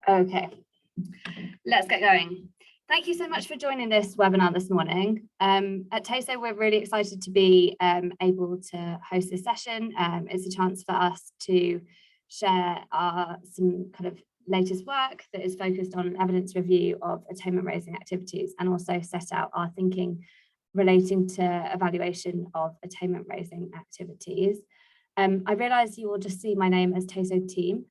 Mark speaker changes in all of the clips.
Speaker 1: Okay, let's get going. Thank you so much for joining this webinar this morning. At TASO, we're really excited to be able to host this session. It's a chance for us to share some kind of latest work that is focused on evidence review of attainment-raising activities, and also set out our thinking relating to evaluation of attainment-raising activities. I realise you will just see my name as TASO team.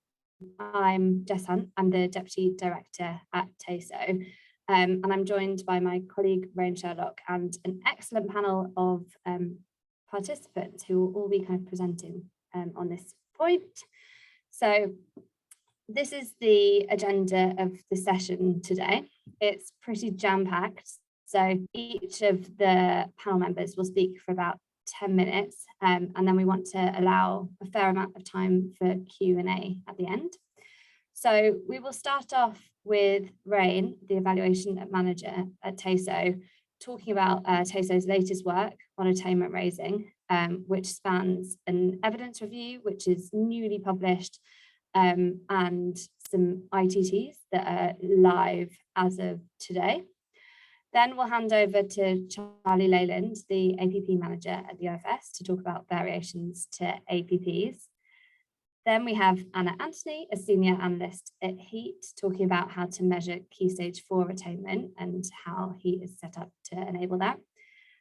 Speaker 1: I'm Jess Hunt, I'm the Deputy Director at TASO, and I'm joined by my colleague Rowan Sherlock and an excellent panel of participants who will all be kind of presenting on this point. So this is the agenda of the session today. It's pretty jam-packed, so each of the panel members will speak for about 10 minutes, and then we want to allow a fair amount of time for Q&A at the end. So we will start off with Rain, the evaluation manager at TASO, talking about TASO's latest work on attainment raising, which spans an evidence review, which is newly published, and some ITTs that are live as of today. Then we'll hand over to Charlie Leyland, the APP manager at the OFS, to talk about variations to APPs. Then we have Anna Anthony, a senior analyst at HEAT, talking about how to measure Key Stage 4 attainment and how HEAT is set up to enable that.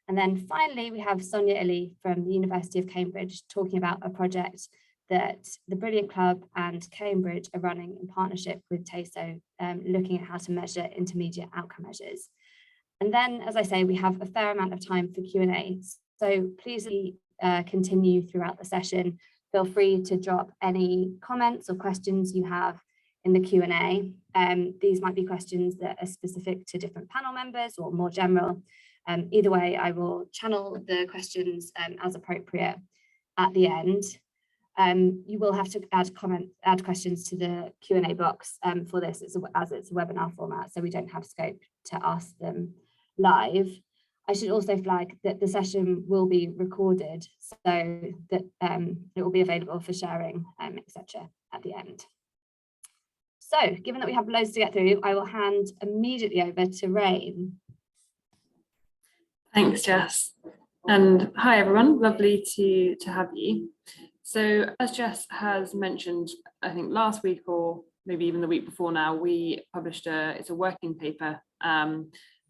Speaker 1: And then finally, we have Sonia Ali from the University of Cambridge, talking about a project that the Brilliant Club and Cambridge are running in partnership with TASO, looking at how to measure intermediate outcome measures. And then, as I say, we have a fair amount of time for Q&A. So please continue throughout the session. Feel free to drop any comments or questions you have in the Q&A. These might be questions that are specific to different panel members or more general. Either way, I will channel the questions as appropriate at the end. You will have to add questions to the Q&A box for this as it's a webinar format, so we don't have scope to ask them live. I should also flag that the session will be recorded so that it will be available for sharing, etc. at the end. So given that we have loads to get through, I will hand immediately over to Rain.
Speaker 2: Thanks, Jess. And hi, everyone. Lovely to have you. So as Jess has mentioned, I think last week or maybe even the week before now, we published it's a working paper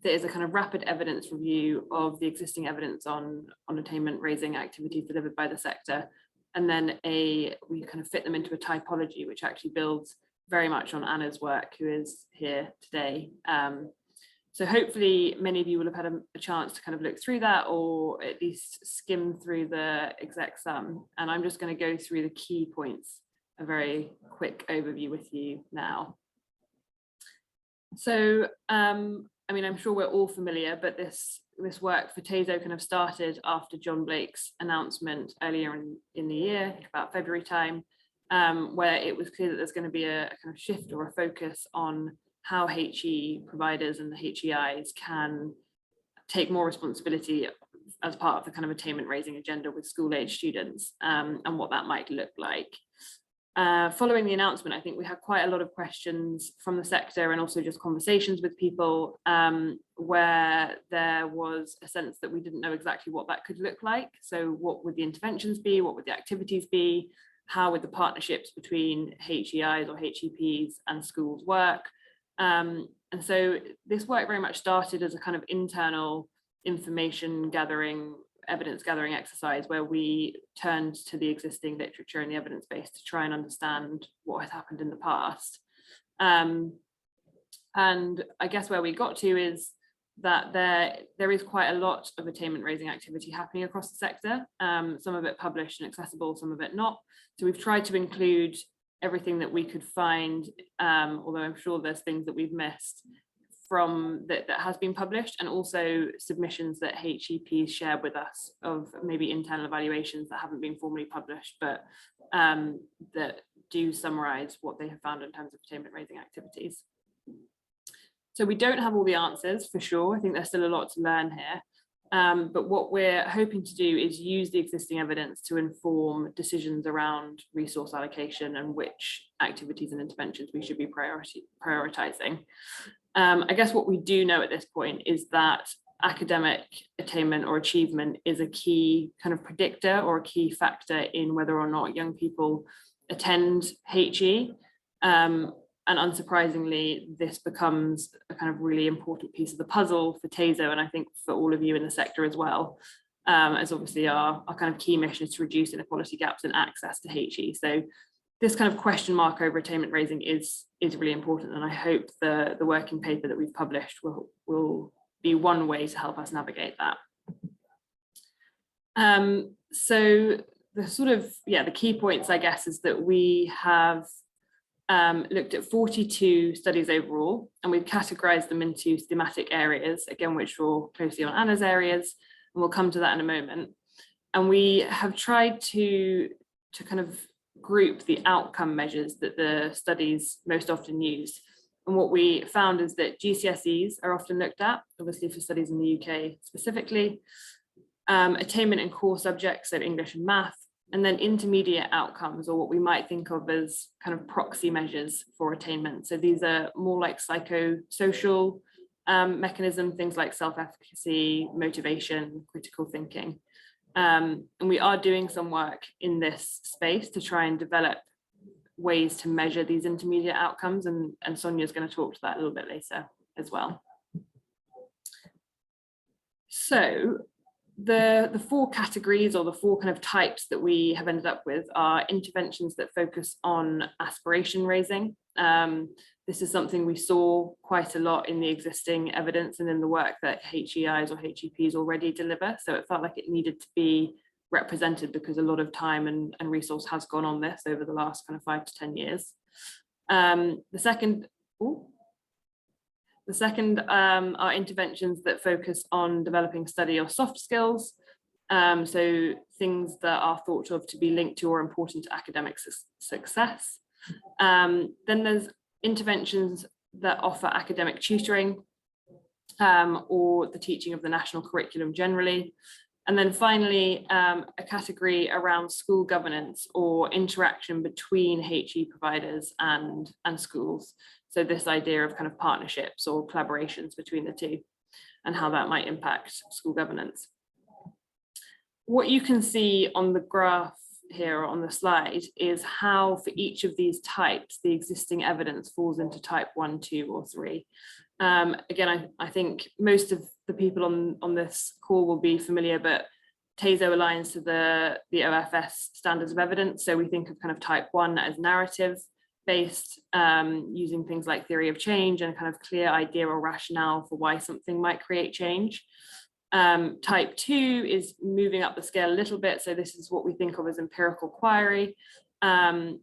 Speaker 2: that is a kind of rapid evidence review of the existing evidence on attainment raising activities delivered by the sector. And then we kind of fit them into a typology, which actually builds very much on Anna's work, who is here today. So hopefully many of you will have had a chance to kind of look through that, or at least skim through the exec sum. And I'm just going to go through the key points, a very quick overview with you now. So, I mean, I'm sure we're all familiar, but this work for TASO kind of started after John Blake's announcement earlier in the year, about February time, where it was clear that there's going to be a kind of shift or a focus on how HE providers and the HEIs can take more responsibility as part of the kind of attainment raising agenda with school age students, and what that might look like. Following the announcement, I think we had quite a lot of questions from the sector and also just conversations with people where there was a sense that we didn't know exactly what that could look like. So what would the interventions be? What would the activities be? How would the partnerships between HEIs or HEPs and schools work? And so this work very much started as a kind of internal information gathering, evidence gathering exercise where we turned to the existing literature and the evidence base to try and understand what has happened in the past. And I guess where we got to is that there is quite a lot of attainment raising activity happening across the sector, some of it published and accessible, some of it not. So we've tried to include everything that we could find, although I'm sure there's things that we've missed from that has been published, and also submissions that HEPs shared with us of maybe internal evaluations that haven't been formally published, but that do summarize what they have found in terms of attainment raising activities. So we don't have all the answers for sure. I think there's still a lot to learn here. But what we're hoping to do is use the existing evidence to inform decisions around resource allocation and which activities and interventions we should be prioritizing. I guess what we do know at this point is that academic attainment or achievement is a key kind of predictor or a key factor in whether or not young people attend HE. And unsurprisingly, this becomes a kind of really important piece of the puzzle for TASO, and I think for all of you in the sector as well, as obviously our kind of key mission is to reduce inequality gaps in access to HE. So this kind of question mark over attainment raising is really important, and I hope the working paper that we've published will be one way to help us navigate that. So the sort of, the key points, I guess, is that we have looked at 42 studies overall, and we've categorized them into thematic areas, again, which draw closely on Anna's areas, and we'll come to that in a moment. And we have tried to kind of group the outcome measures that the studies most often use. And what we found is that GCSEs are often looked at, obviously for studies in the UK specifically, attainment in core subjects, so English and math, and then intermediate outcomes, or what we might think of as kind of proxy measures for attainment. So these are more like psychosocial mechanism, things like self-efficacy, motivation, critical thinking. And we are doing some work in this space to try and develop ways to measure these intermediate outcomes, and Sonia's going to talk to that a little bit later as well. So the four categories, or the four kind of types that we have ended up with, are interventions that focus on aspiration raising. This is something we saw quite a lot in the existing evidence and in the work that HEIs or HEPs already deliver. So it felt like it needed to be represented because a lot of time and resource has gone on this over the last kind of 5 to 10 years. The second are interventions that focus on developing study or soft skills. So things that are thought of to be linked to or important to academic success. Then there's interventions that offer academic tutoring or the teaching of the national curriculum generally. And then finally, a category around school governance or interaction between HE providers and schools. So this idea of kind of partnerships or collaborations between the two and how that might impact school governance. What you can see on the graph here on the slide is how for each of these types, the existing evidence falls into type 1, 2, or 3. Again, I think most of the people on this call will be familiar, but TASO aligns to the OFS standards of evidence. So we think of kind of type 1 as narrative based, using things like theory of change and a kind of clear idea or rationale for why something might create change. Type 2 is moving up the scale a little bit. So this is what we think of as empirical query. And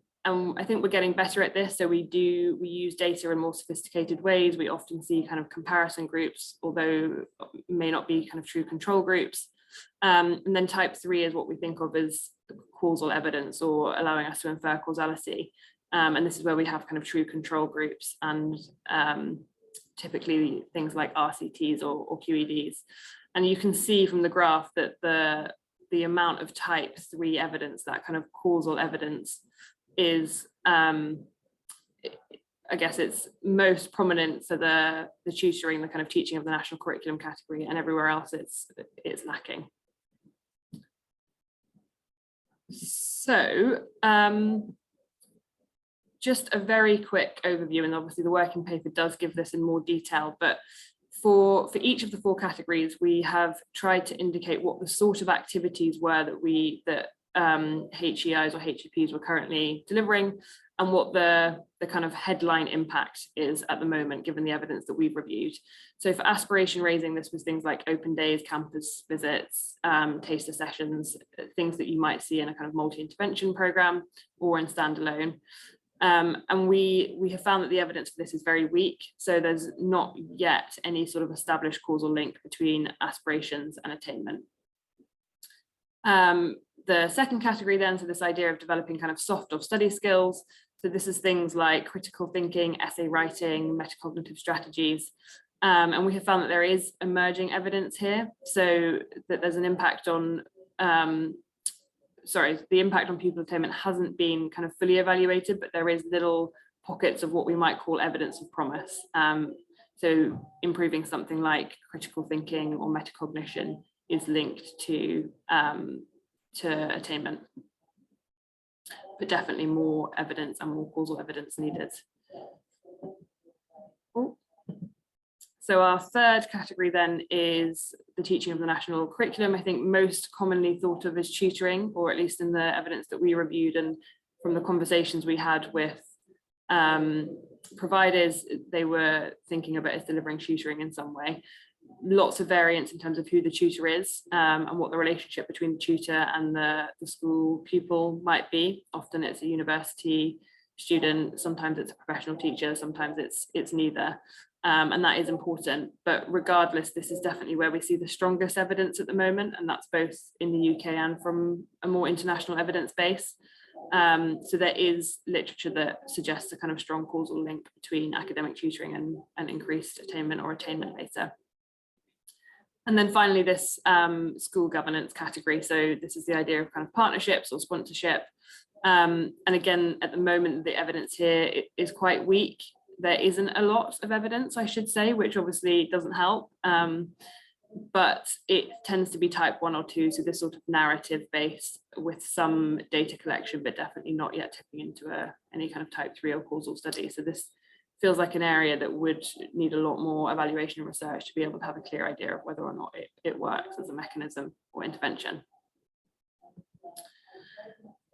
Speaker 2: I think we're getting better at this. So we use data in more sophisticated ways. We often see kind of comparison groups, although may not be kind of true control groups. And then type 3 is what we think of as causal evidence, or allowing us to infer causality. And this is where we have kind of true control groups and typically things like RCTs or QEDs. And you can see from the graph that the amount of type 3 evidence, that kind of causal evidence, is I guess it's most prominent for the tutoring, the kind of teaching of the national curriculum category, and everywhere else it's lacking. So just a very quick overview, and obviously the working paper does give this in more detail, but for each of the 4 categories, we have tried to indicate what the sort of activities were that HEIs or HEPs were currently delivering, and what the kind of headline impact is at the moment, given the evidence that we've reviewed. So for aspiration raising, this was things like open days, campus visits, taster sessions, things that you might see in a kind of multi-intervention program or in standalone. And we have found that the evidence for this is very weak. So there's not yet any sort of established causal link between aspirations and attainment. The second category then, so this idea of developing kind of soft or study skills. So this is things like critical thinking, essay writing, metacognitive strategies. And we have found that there is emerging evidence here, so that there's an impact on, the impact on pupil attainment hasn't been kind of fully evaluated, but there is little pockets of what we might call evidence of promise. So improving something like critical thinking or metacognition is linked to attainment, but definitely more evidence and more causal evidence needed. Oh. So our third category then is the teaching of the national curriculum. I think most commonly thought of as tutoring, or at least in the evidence that we reviewed and from the conversations we had with providers, they were thinking of it as delivering tutoring in some way. Lots of variance in terms of who the tutor is and what the relationship between the tutor and the school pupil might be. Often it's a university student, sometimes it's a professional teacher, sometimes it's neither. And that is important, but regardless, this is definitely where we see the strongest evidence at the moment, and that's both in the UK and from a more international evidence base. So there is literature that suggests a kind of strong causal link between academic tutoring and increased attainment or attainment later. And then finally, this school governance category. So this is the idea of kind of partnerships or sponsorship. And again, at the moment, the evidence here is quite weak. There isn't a lot of evidence, I should say, which obviously doesn't help, but it tends to be type 1 or 2, so this sort of narrative based with some data collection, but definitely not yet tipping into any kind of type 3 or causal study. So this feels like an area that would need a lot more evaluation and research to be able to have a clear idea of whether or not it works as a mechanism or intervention.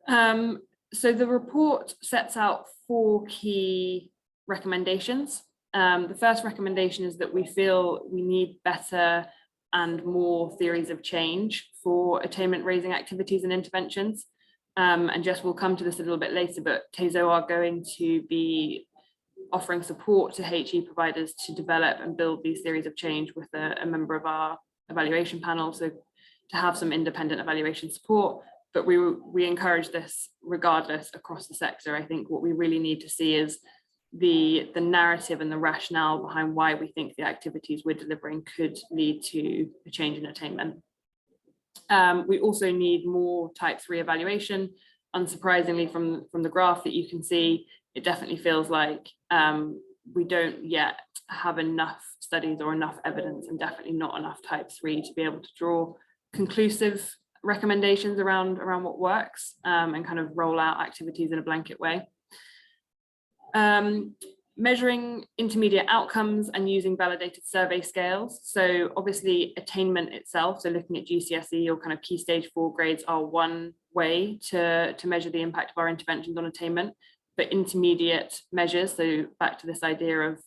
Speaker 2: So the report sets out 4 key recommendations. The first recommendation is that we feel we need better and more theories of change for attainment raising activities and interventions. And Jess will come to this a little bit later, but TASO are going to be offering support to HE providers to develop and build these theories of change with a member of our evaluation panel, so to have some independent evaluation support. But we encourage this regardless across the sector. I think what we really need to see is the narrative and the rationale behind why we think the activities we're delivering could lead to a change in attainment. We also need more type 3 evaluation. Unsurprisingly, from the graph that you can see, it definitely feels like we don't yet have enough studies or enough evidence, and definitely not enough type 3 to be able to draw conclusive recommendations around what works and kind of roll out activities in a blanket way. Measuring intermediate outcomes and using validated survey scales. So obviously attainment itself, so looking at GCSE or kind of key stage 4 grades, are one way to measure the impact of our interventions on attainment, but intermediate measures, so back to this idea of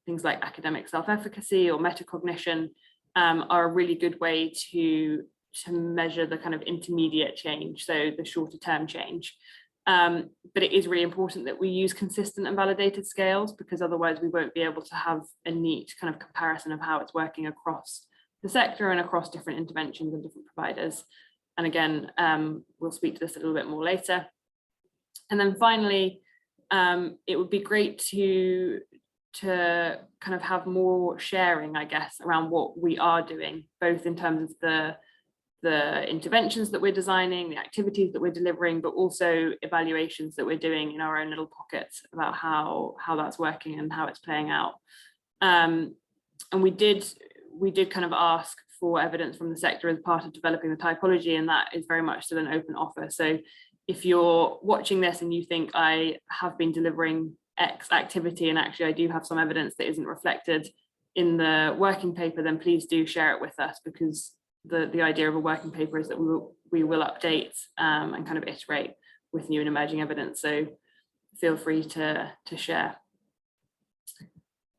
Speaker 2: things like academic self-efficacy or metacognition, are a really good way to measure the kind of intermediate change, so the shorter term change. But it is really important that we use consistent and validated scales, because otherwise we won't be able to have a neat kind of comparison of how it's working across the sector and across different interventions and different providers. And again, we'll speak to this a little bit more later. And then finally, it would be great to kind of have more sharing, I guess, around what we are doing, both in terms of the interventions that we're designing, the activities that we're delivering, but also evaluations that we're doing in our own little pockets about how that's working and how it's playing out. And we did kind of ask for evidence from the sector as part of developing the typology, and that is very much still an open offer. So if you're watching this and you think I have been delivering X activity and actually I do have some evidence that isn't reflected in the working paper, then please do share it with us, because the idea of a working paper is that we will update and kind of iterate with new and emerging evidence. So feel free to share.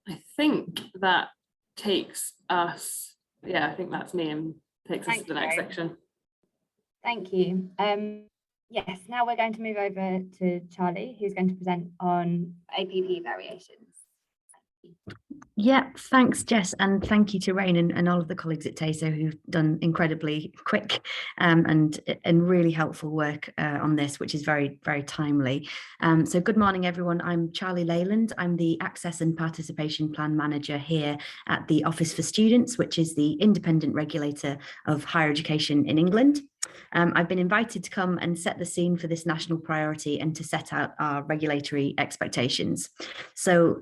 Speaker 2: I think that takes us, I think that's me, and takes us to the next section.
Speaker 1: Thank you. Yes, now we're going to move over to Charlie, who's going to present on APP variations.
Speaker 3: Yeah, thanks, Jess, and thank you to Rain and all of the colleagues at TASO who've done incredibly quick and really helpful work on this, which is very, very timely. So good morning, everyone. I'm Charlie Leyland. I'm the Access and Participation Plan Manager here at the Office for Students, which is the independent regulator of higher education in England. I've been invited to come and set the scene for this national priority and to set out our regulatory expectations. So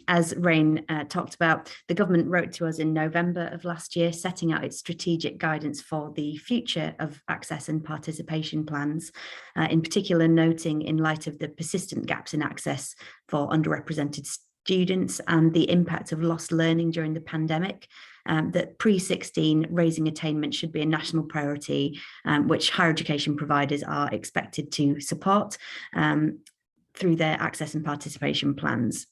Speaker 3: as Rain talked about, the government wrote to us in November of last year, setting out its strategic guidance for the future of access and participation plans, in particular noting in light of the persistent gaps in access for underrepresented students and the impact of lost learning during the pandemic, that pre-16 raising attainment should be a national priority, which higher education providers are expected to support through their access and participation plans.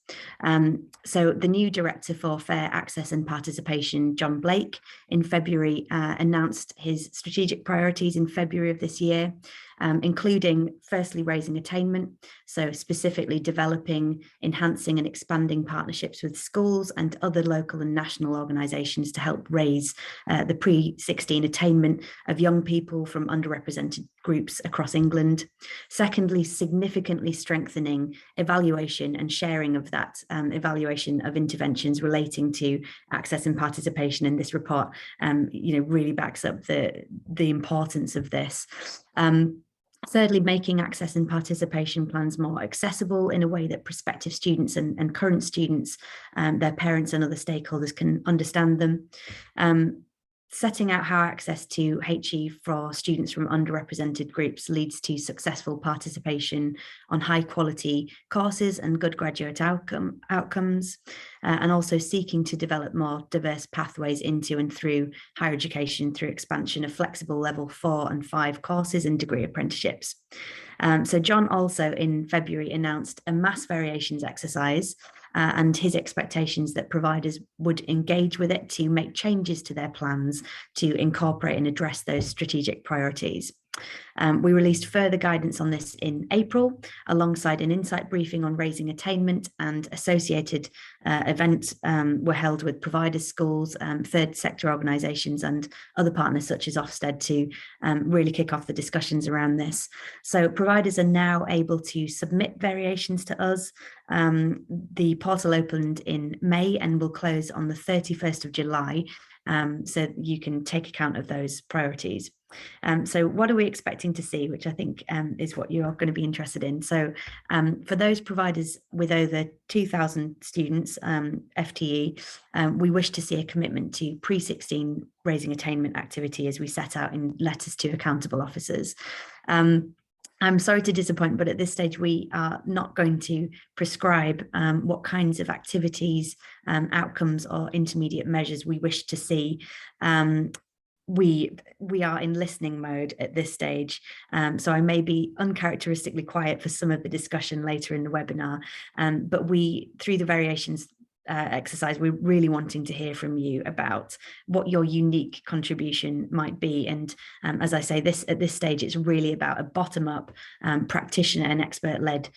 Speaker 3: So the new Director for Fair Access and Participation, John Blake, in February announced his strategic priorities in February of this year, including firstly raising attainment, so specifically developing, enhancing and expanding partnerships with schools and other local and national organisations to help raise the pre-16 attainment of young people from underrepresented groups across England. Secondly, significantly strengthening evaluation and sharing of that evaluation of interventions relating to access and participation. And this report, really backs up the importance of this. Thirdly, making access and participation plans more accessible in a way that prospective students and current students, their parents and other stakeholders can understand them. Setting out how access to HE for students from underrepresented groups leads to successful participation on high quality courses and good graduate outcomes, and also seeking to develop more diverse pathways into and through higher education through expansion of flexible level 4 and 5 courses and degree apprenticeships. So John also in February announced a mass variations exercise and his expectations that providers would engage with it to make changes to their plans to incorporate and address those strategic priorities. We released further guidance on this in April, alongside an insight briefing on raising attainment, and associated events were held with providers, schools, third sector organisations and other partners such as Ofsted to really kick off the discussions around this. So providers are now able to submit variations to us. The portal opened in May and will close on the 31st of July. So you can take account of those priorities. So what are we expecting to see, which I think is what you're going to be interested in. So for those providers with over 2,000 students, FTE, we wish to see a commitment to pre-16 raising attainment activity as we set out in letters to accountable officers. I'm sorry to disappoint, but at this stage, we are not going to prescribe what kinds of activities, outcomes or intermediate measures we wish to see. We are in listening mode at this stage, so I may be uncharacteristically quiet for some of the discussion later in the webinar, but through the variations exercise, we're really wanting to hear from you about what your unique contribution might be. And as I say, at this stage, it's really about a bottom-up practitioner and expert-led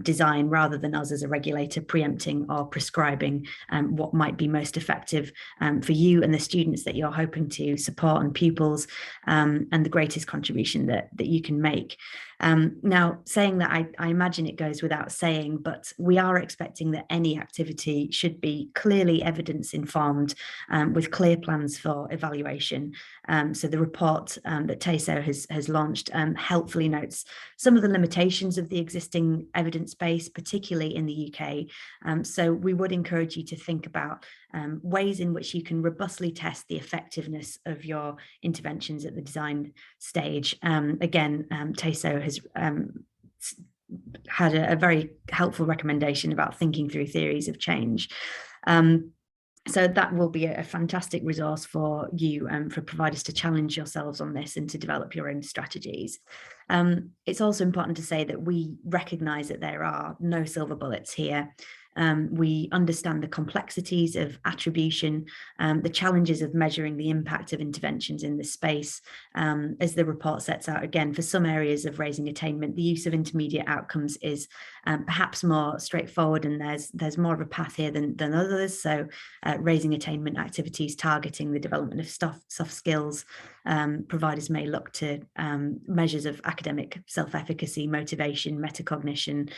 Speaker 3: design, rather than us as a regulator preempting or prescribing what might be most effective for you and the students that you're hoping to support and pupils, and the greatest contribution that you can make. Now, saying that, I imagine it goes without saying, but we are expecting that any activity should be clearly evidence informed, with clear plans for evaluation. So the report that TASO has launched helpfully notes some of the limitations of the existing evidence base, particularly in the UK. So we would encourage you to think about ways in which you can robustly test the effectiveness of your interventions at the design stage. Again, TASO has had a very helpful recommendation about thinking through theories of change. So that will be a fantastic resource for you, for providers to challenge yourselves on this and to develop your own strategies. It's also important to say that we recognise that there are no silver bullets here. We understand the complexities of attribution, the challenges of measuring the impact of interventions in this space. As the report sets out, again, for some areas of raising attainment, the use of intermediate outcomes is perhaps more straightforward, and there's more of a path here than others. So raising attainment activities targeting the development of soft skills. Providers may look to measures of academic self-efficacy, motivation, metacognition,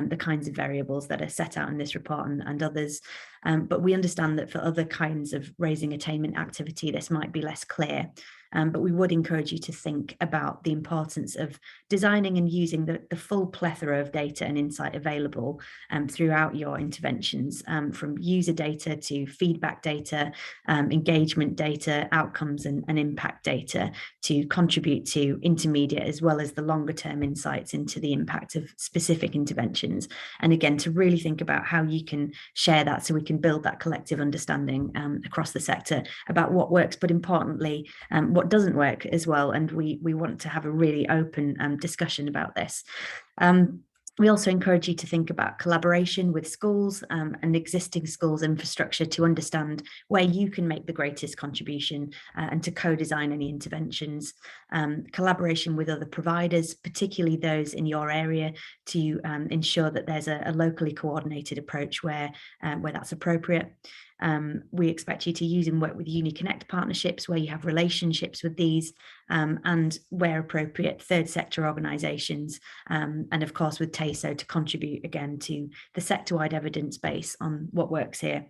Speaker 3: the kinds of variables that are set out in this report and others. But we understand that for other kinds of raising attainment activity, this might be less clear. But we would encourage you to think about the importance of designing and using the full plethora of data and insight available throughout your interventions, from user data to feedback data, engagement data, outcomes and impact data, to contribute to intermediate as well as the longer term insights into the impact of specific interventions. And again, to really think about how you can share that so we can build that collective understanding across the sector about what works, but importantly, what doesn't work as well. And we want to have a really open discussion about this. We also encourage you to think about collaboration with schools and existing schools infrastructure to understand where you can make the greatest contribution and to co-design any interventions. Collaboration with other providers, particularly those in your area, to ensure that there's a locally coordinated approach where that's appropriate. We expect you to use and work with UniConnect partnerships where you have relationships with these, and where appropriate, third sector organisations, and of course with TASO to contribute again to the sector-wide evidence base on what works here.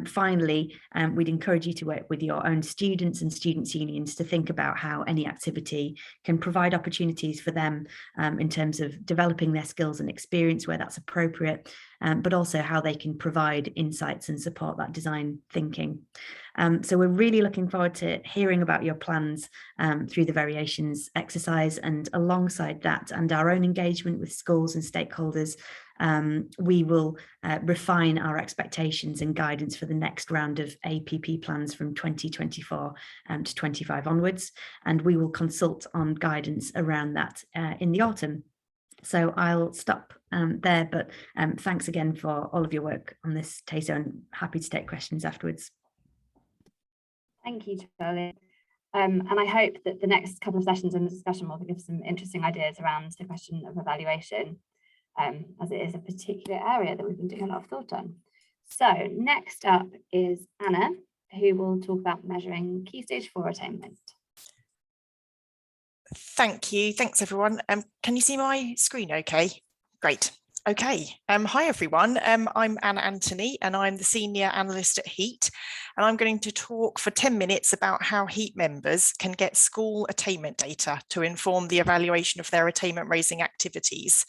Speaker 3: Finally, we'd encourage you to work with your own students and students' unions to think about how any activity can provide opportunities for them in terms of developing their skills and experience where that's appropriate, but also how they can provide insights and support that design thinking. So we're really looking forward to hearing about your plans through the variations exercise, and alongside that and our own engagement with schools and stakeholders, we will refine our expectations and guidance for the next round of APP plans from 2024 to 25 onwards, and we will consult on guidance around that in the autumn. So I'll stop there, but thanks again for all of your work on this, TASO, and happy to take questions afterwards.
Speaker 1: Thank you, Charlie. And I hope that the next couple of sessions in the discussion will give some interesting ideas around the question of evaluation, as it is a particular area that we've been doing a lot of thought on. So next up is Anna, who will talk about measuring Key Stage 4 attainment.
Speaker 4: Thank you. Thanks, everyone. Can you see my screen okay? Great. Okay. Hi, everyone. I'm Anna Anthony, and I'm the Senior Analyst at HEAT, and I'm going to talk for 10 minutes about how HEAT members can get school attainment data to inform the evaluation of their attainment-raising activities.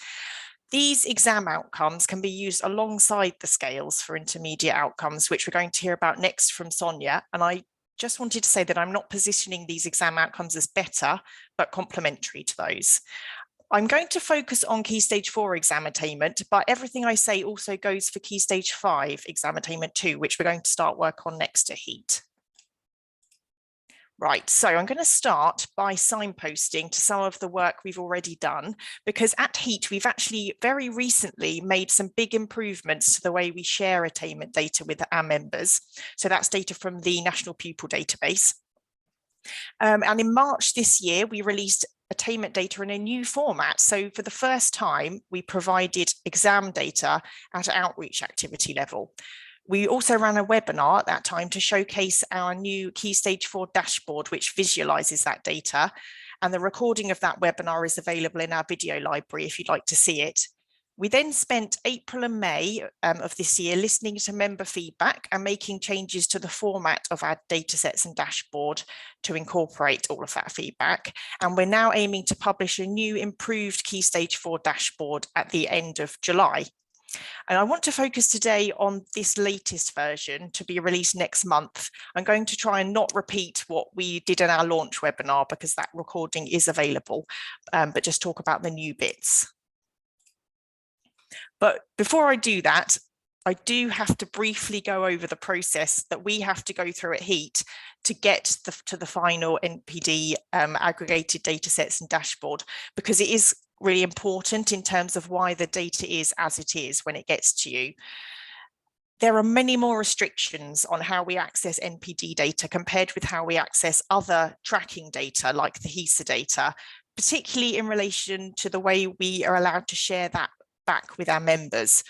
Speaker 4: These exam outcomes can be used alongside the scales for intermediate outcomes, which we're going to hear about next from Sonia, and I just wanted to say that I'm not positioning these exam outcomes as better, but complementary to those. I'm going to focus on Key Stage 4 exam attainment, but everything I say also goes for Key Stage 5 exam attainment too, which we're going to start work on next to HEAT. Right, so I'm going to start by signposting to some of the work we've already done, because at HEAT we've actually very recently made some big improvements to the way we share attainment data with our members. So that's data from the National Pupil Database. And in March this year, we released attainment data in a new format. So for the first time, we provided exam data at outreach activity level. We also ran a webinar at that time to showcase our new Key Stage 4 dashboard, which visualizes that data. And the recording of that webinar is available in our video library if you'd like to see it. We then spent April and May of this year listening to member feedback and making changes to the format of our datasets and dashboard to incorporate all of that feedback. And we're now aiming to publish a new improved Key Stage 4 dashboard at the end of July. And I want to focus today on this latest version to be released next month. I'm going to try and not repeat what we did in our launch webinar because that recording is available, but just talk about the new bits. But before I do that, I do have to briefly go over the process that we have to go through at HEAT to get to the final NPD aggregated data sets and dashboard, because it is really important in terms of why the data is as it is when it gets to you. there are many more restrictions on how we access NPD data compared with how we access other tracking data like the HESA data, particularly in relation to the way we are allowed to share that back with our members.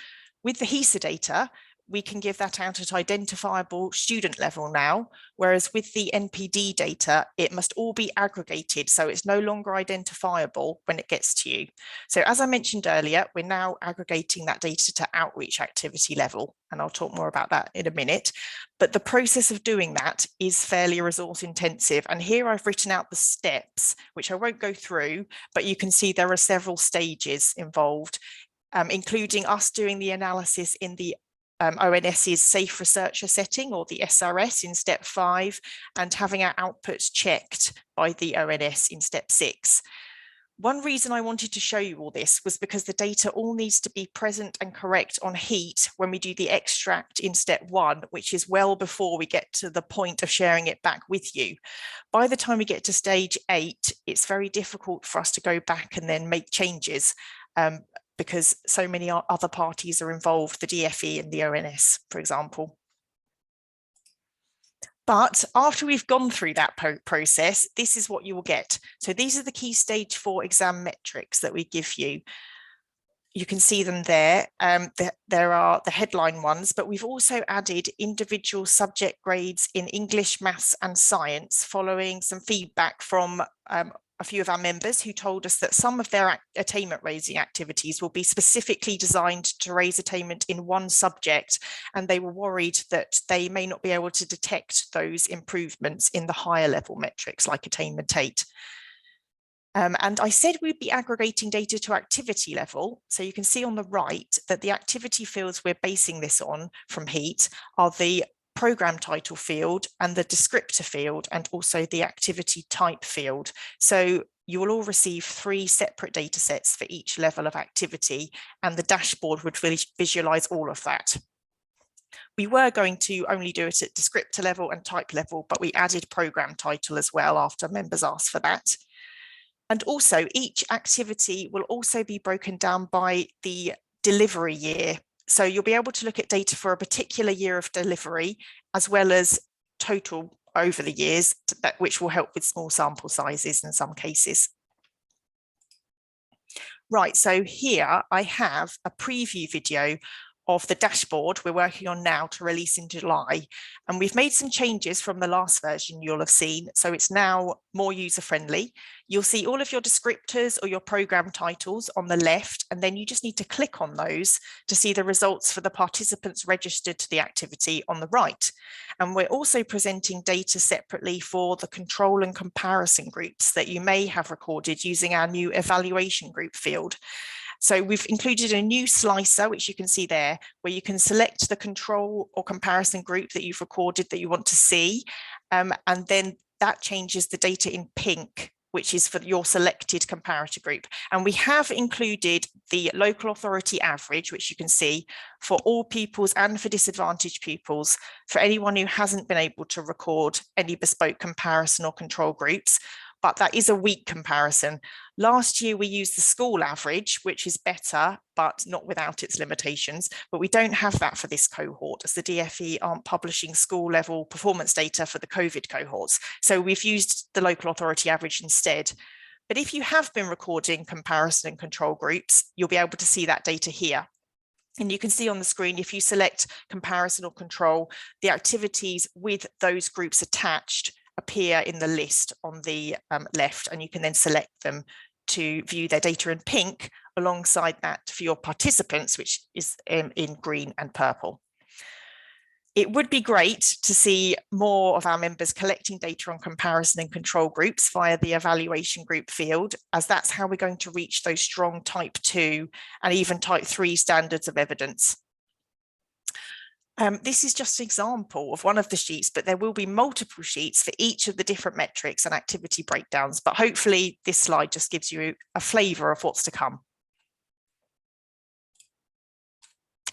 Speaker 4: With the HESA data, we can give that out at identifiable student level now, whereas with the NPD data, it must all be aggregated, so it's no longer identifiable when it gets to you. So as I mentioned earlier, we're now aggregating that data to outreach activity level, and I'll talk more about that in a minute. But the process of doing that is fairly resource intensive. And here I've written out the steps, which I won't go through, but you can see there are several stages involved, including us doing the analysis in the ONS's Safe Researcher setting, or the SRS, in step 5, and having our outputs checked by the ONS in step 6. One reason I wanted to show you all this was because the data all needs to be present and correct on HEAT when we do the extract in step 1, which is well before we get to the point of sharing it back with you. By the time we get to stage 8, it's very difficult for us to go back and then make changes, because so many other parties are involved, the DFE and the ONS, for example. But after we've gone through that process, this is what you will get. So these are the key stage 4 exam metrics that we give you. You can see them there. There are the headline ones, but we've also added individual subject grades in English, maths and science, following some feedback from a few of our members who told us that some of their attainment-raising activities will be specifically designed to raise attainment in one subject, and they were worried that they may not be able to detect those improvements in the higher level metrics like Attainment 8. And I said we'd be aggregating data to activity level. So you can see on the right that the activity fields we're basing this on from HEAT are the program title field and the descriptor field, and also the activity type field. So you will all receive 3 separate data sets for each level of activity, and the dashboard would visualize all of that. We were going to only do it at descriptor level and type level, but we added program title as well after members asked for that. And also each activity will also be broken down by the delivery year. So you'll be able to look at data for a particular year of delivery, as well as total over the years, which will help with small sample sizes in some cases. Right, so here I have a preview video of the dashboard we're working on now to release in July. And we've made some changes from the last version you'll have seen. So it's now more user-friendly. You'll see all of your descriptors or your program titles on the left, and then you just need to click on those to see the results for the participants registered to the activity on the right. And we're also presenting data separately for the control and comparison groups that you may have recorded using our new evaluation group field. So we've included a new slicer, which you can see there, where you can select the control or comparison group that you've recorded that you want to see. And then that changes the data in pink, which is for your selected comparator group. And we have included the local authority average, which you can see for all pupils and for disadvantaged pupils, for anyone who hasn't been able to record any bespoke comparison or control groups. But that is a weak comparison. Last year, we used the school average, which is better, but not without its limitations. But we don't have that for this cohort, as the DFE aren't publishing school level performance data for the COVID cohorts. So we've used the local authority average instead. But if you have been recording comparison and control groups, you'll be able to see that data here. And you can see on the screen, if you select comparison or control, the activities with those groups attached appear in the list on the left, and you can then select them to view their data in pink alongside that for your participants, which is in green and purple. It would be great to see more of our members collecting data on comparison and control groups via the evaluation group field, as that's how we're going to reach those strong type 2 and even type 3 standards of evidence. This is just an example of one of the sheets, but there will be multiple sheets for each of the different metrics and activity breakdowns. But hopefully this slide just gives you a flavour of what's to come.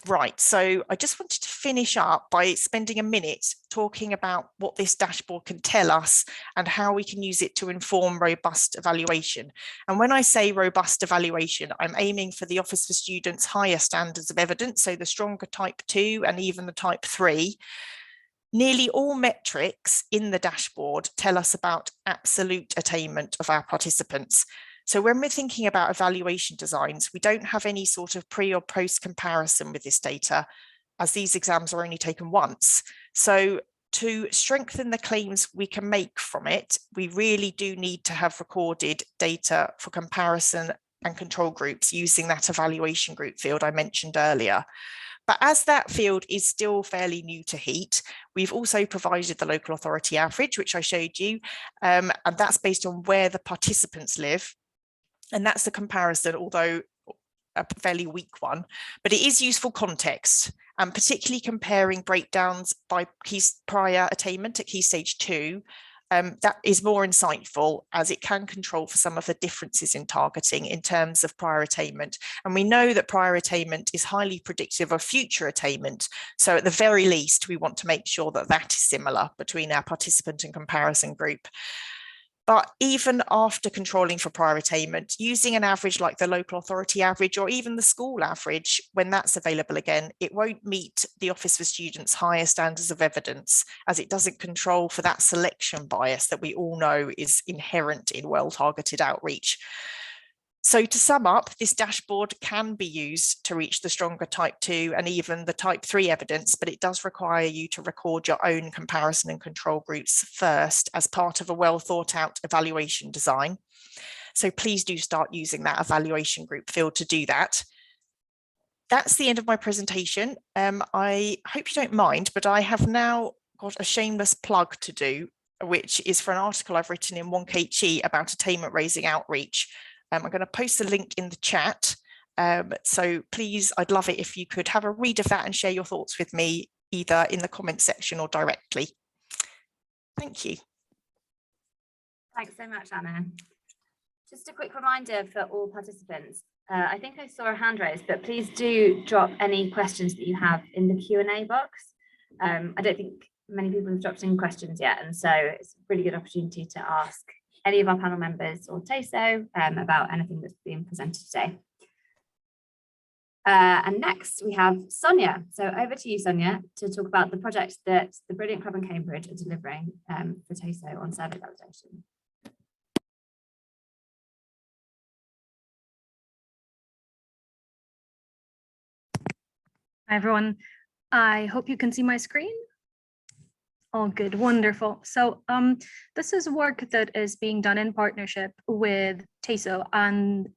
Speaker 4: Right, so I just wanted to finish up by spending a minute talking about what this dashboard can tell us and how we can use it to inform robust evaluation. And when I say robust evaluation, I'm aiming for the Office for Students' higher standards of evidence, so the stronger type 2 and even the type 3. Nearly all metrics in the dashboard tell us about absolute attainment of our participants. So when we're thinking about evaluation designs, we don't have any sort of pre or post comparison with this data, as these exams are only taken once. So to strengthen the claims we can make from it, we really do need to have recorded data for comparison and control groups using that evaluation group field I mentioned earlier. But as that field is still fairly new to HEAT, we've also provided the local authority average, which I showed you, and that's based on where the participants live. And that's the comparison, although a fairly weak one, but it is useful context, and particularly comparing breakdowns by prior attainment at Key Stage 2. That is more insightful, as it can control for some of the differences in targeting in terms of prior attainment. And we know that prior attainment is highly predictive of future attainment. So at the very least, we want to make sure that that is similar between our participant and comparison group. But even after controlling for prior attainment, using an average like the local authority average or even the school average, when that's available again, it won't meet the Office for Students' higher standards of evidence, as it doesn't control for that selection bias that we all know is inherent in well-targeted outreach. So to sum up, this dashboard can be used to reach the stronger type 2 and even the type 3 evidence, but it does require you to record your own comparison and control groups first as part of a well thought out evaluation design. So please do start using that evaluation group field to do that. That's the end of my presentation. I hope you don't mind, but I have now got a shameless plug to do, which is for an article I've written in 1KHE about attainment-raising outreach. I'm going to post the link in the chat. So please, I'd love it if you could have a read of that and share your thoughts with me, either in the comment section or directly. Thank you.
Speaker 1: Thanks so much, Anna. Just a quick reminder for all participants. I think I saw a hand raised, but please do drop any questions that you have in the Q&A box. I don't think many people have dropped in questions yet, and so it's a really good opportunity to ask any of our panel members or TASO about anything that's being presented today. And next we have Sonia. So over to you, Sonia, to talk about the project that the Brilliant Club in Cambridge are delivering for TASO on survey validation.
Speaker 5: Hi, everyone. I hope you can see my screen. All good, wonderful. So this is work that is being done in partnership with TASO and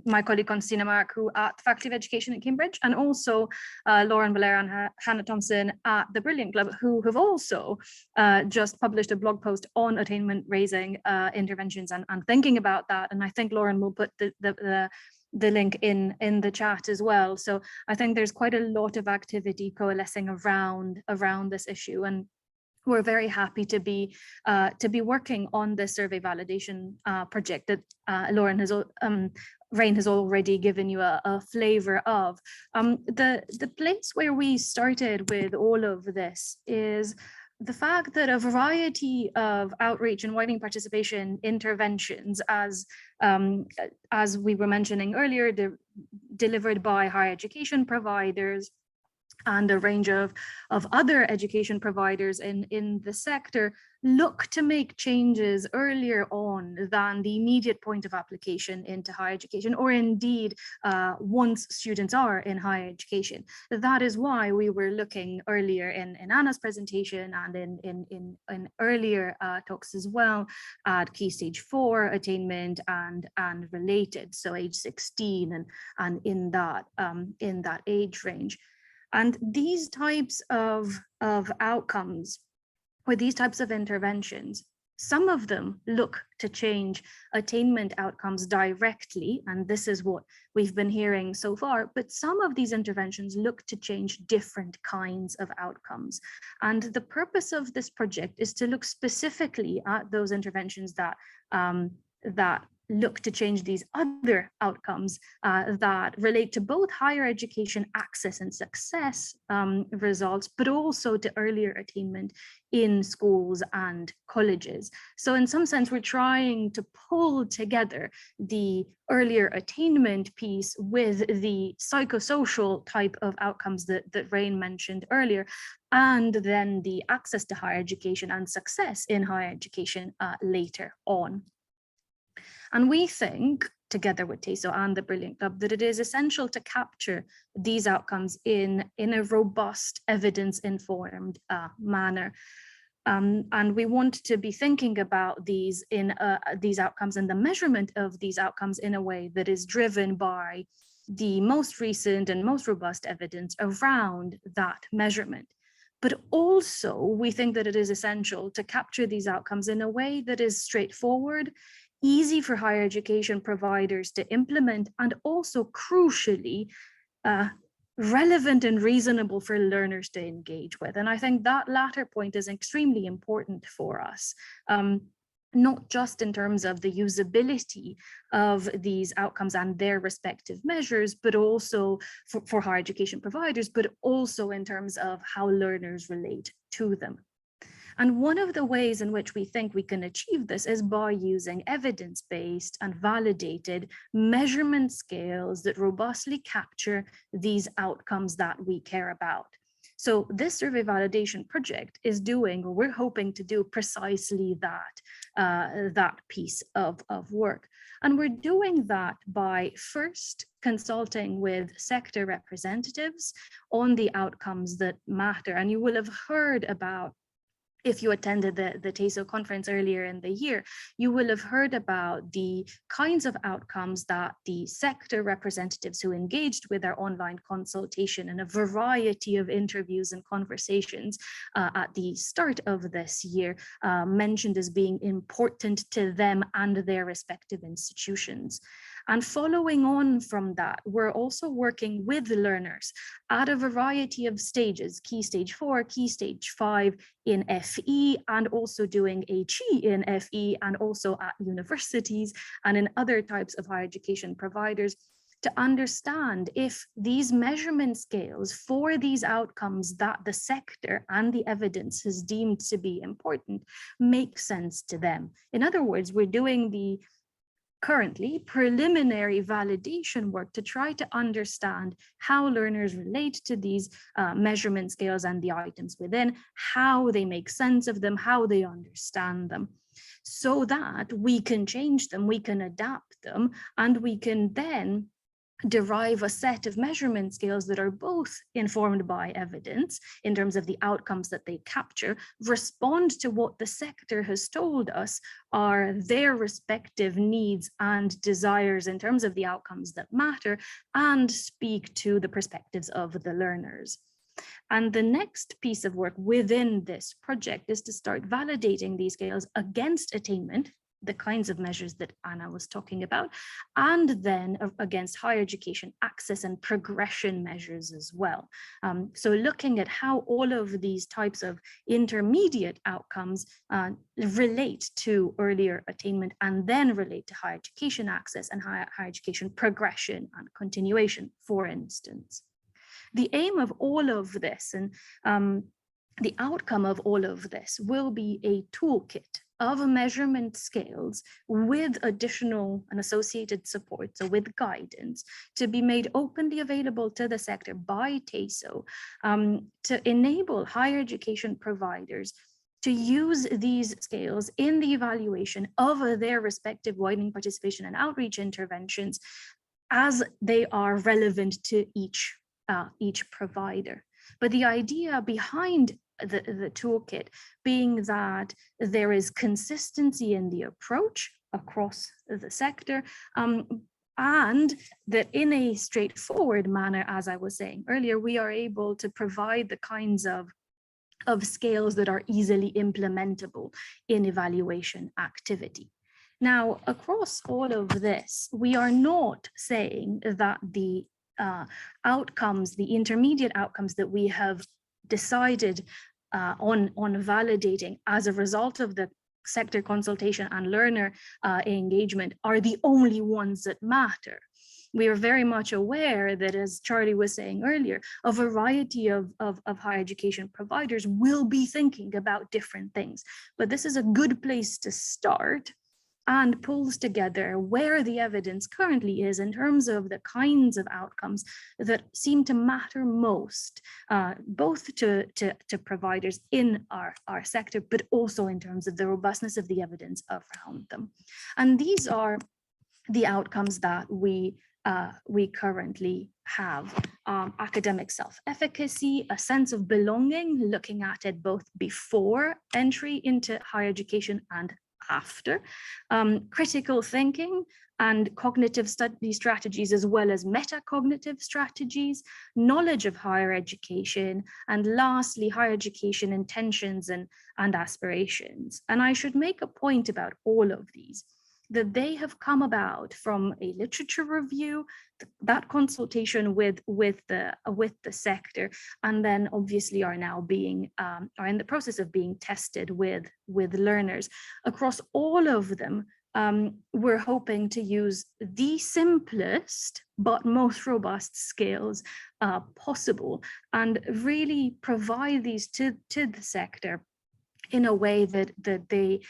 Speaker 5: my colleague Constantina Maracu at the Faculty of Education at Cambridge, and also Lauren Valera and Hannah Thompson at the Brilliant Club, who have also just published a blog post on attainment-raising interventions and thinking about that. And I think Lauren will put the link in the chat as well. So I think there's quite a lot of activity coalescing around this issue, and we're very happy to be working on this survey validation project that Rain has already given you a flavor of. The place where we started with all of this is the fact that a variety of outreach and widening participation interventions, as we were mentioning earlier, they're delivered by higher education providers and a range of other education providers in the sector, look to make changes earlier on than the immediate point of application into higher education, or indeed once students are in higher education. That is why we were looking earlier in Anna's presentation and in earlier talks as well at Key Stage 4 attainment and related, so age 16 and in that age range. And these types of outcomes, or these types of interventions, some of them look to change attainment outcomes directly, and this is what we've been hearing so far, but some of these interventions look to change different kinds of outcomes. And the purpose of this project is to look specifically at those interventions that look to change these other outcomes that relate to both higher education access and success results, but also to earlier attainment in schools and colleges. So in some sense, we're trying to pull together the earlier attainment piece with the psychosocial type of outcomes that Rain mentioned earlier, and then the access to higher education and success in higher education later on. And we think, together with TASO and the Brilliant Club, that it is essential to capture these outcomes in a robust, evidence-informed manner. And we want to be thinking about these outcomes and the measurement of these outcomes in a way that is driven by the most recent and most robust evidence around that measurement. But also, we think that it is essential to capture these outcomes in a way that is straightforward, easy for higher education providers to implement, and also crucially, relevant and reasonable for learners to engage with. And I think that latter point is extremely important for us, not just in terms of the usability of these outcomes and their respective measures, but also for higher education providers, but also in terms of how learners relate to them. And one of the ways in which we think we can achieve this is by using evidence-based and validated measurement scales that robustly capture these outcomes that we care about. So this survey validation project is doing, or we're hoping to do, precisely that piece of work. And we're doing that by first consulting with sector representatives on the outcomes that matter. And you will have heard about, if you attended the TASO conference earlier in the year, you will have heard about the kinds of outcomes that the sector representatives who engaged with our online consultation and a variety of interviews and conversations at the start of this year mentioned as being important to them and their respective institutions. And following on from that, we're also working with learners at a variety of stages, Key Stage 4, Key Stage 5 in FE, and also doing HE in FE, and also at universities and in other types of higher education providers, to understand if these measurement scales for these outcomes that the sector and the evidence has deemed to be important make sense to them. In other words, we're doing the currently preliminary validation work to try to understand how learners relate to these measurement scales and the items within, how they make sense of them, how they understand them, so that we can change them, we can adapt them, and we can then derive a set of measurement scales that are both informed by evidence in terms of the outcomes that they capture, respond to what the sector has told us are their respective needs and desires in terms of the outcomes that matter, and speak to the perspectives of the learners. And the next piece of work within this project is to start validating these scales against attainment, the kinds of measures that Anna was talking about, and then against higher education access and progression measures as well. So looking at how all of these types of intermediate outcomes relate to earlier attainment, and then relate to higher education access and higher education progression and continuation, for instance. The aim of all of this and the outcome of all of this will be a toolkit of measurement scales with additional and associated support, so with guidance, to be made openly available to the sector by TASO to enable higher education providers to use these scales in the evaluation of their respective widening participation and outreach interventions as they are relevant to each provider. But the idea behind the toolkit being that there is consistency in the approach across the sector, and that in a straightforward manner, as I was saying earlier, we are able to provide the kinds of scales that are easily implementable in evaluation activity. Now, across all of this, we are not saying that the outcomes, the intermediate outcomes that we have decided on validating as a result of the sector consultation and learner engagement are the only ones that matter. We are very much aware that, as Charlie was saying earlier, a variety of higher education providers will be thinking about different things. But this is a good place to start and pulls together where the evidence currently is in terms of the kinds of outcomes that seem to matter most, both to providers in our sector, but also in terms of the robustness of the evidence around them. And these are the outcomes that we currently have. Academic self-efficacy, a sense of belonging, looking at it both before entry into higher education and after, critical thinking and cognitive study strategies, as well as metacognitive strategies, knowledge of higher education, and lastly, higher education intentions and aspirations. And I should make a point about all of these, that they have come about from a literature review, that consultation with the sector, and then obviously are now being are in the process of being tested with learners. Across all of them, we're hoping to use the simplest but most robust scales possible, and really provide these to the sector in a way that they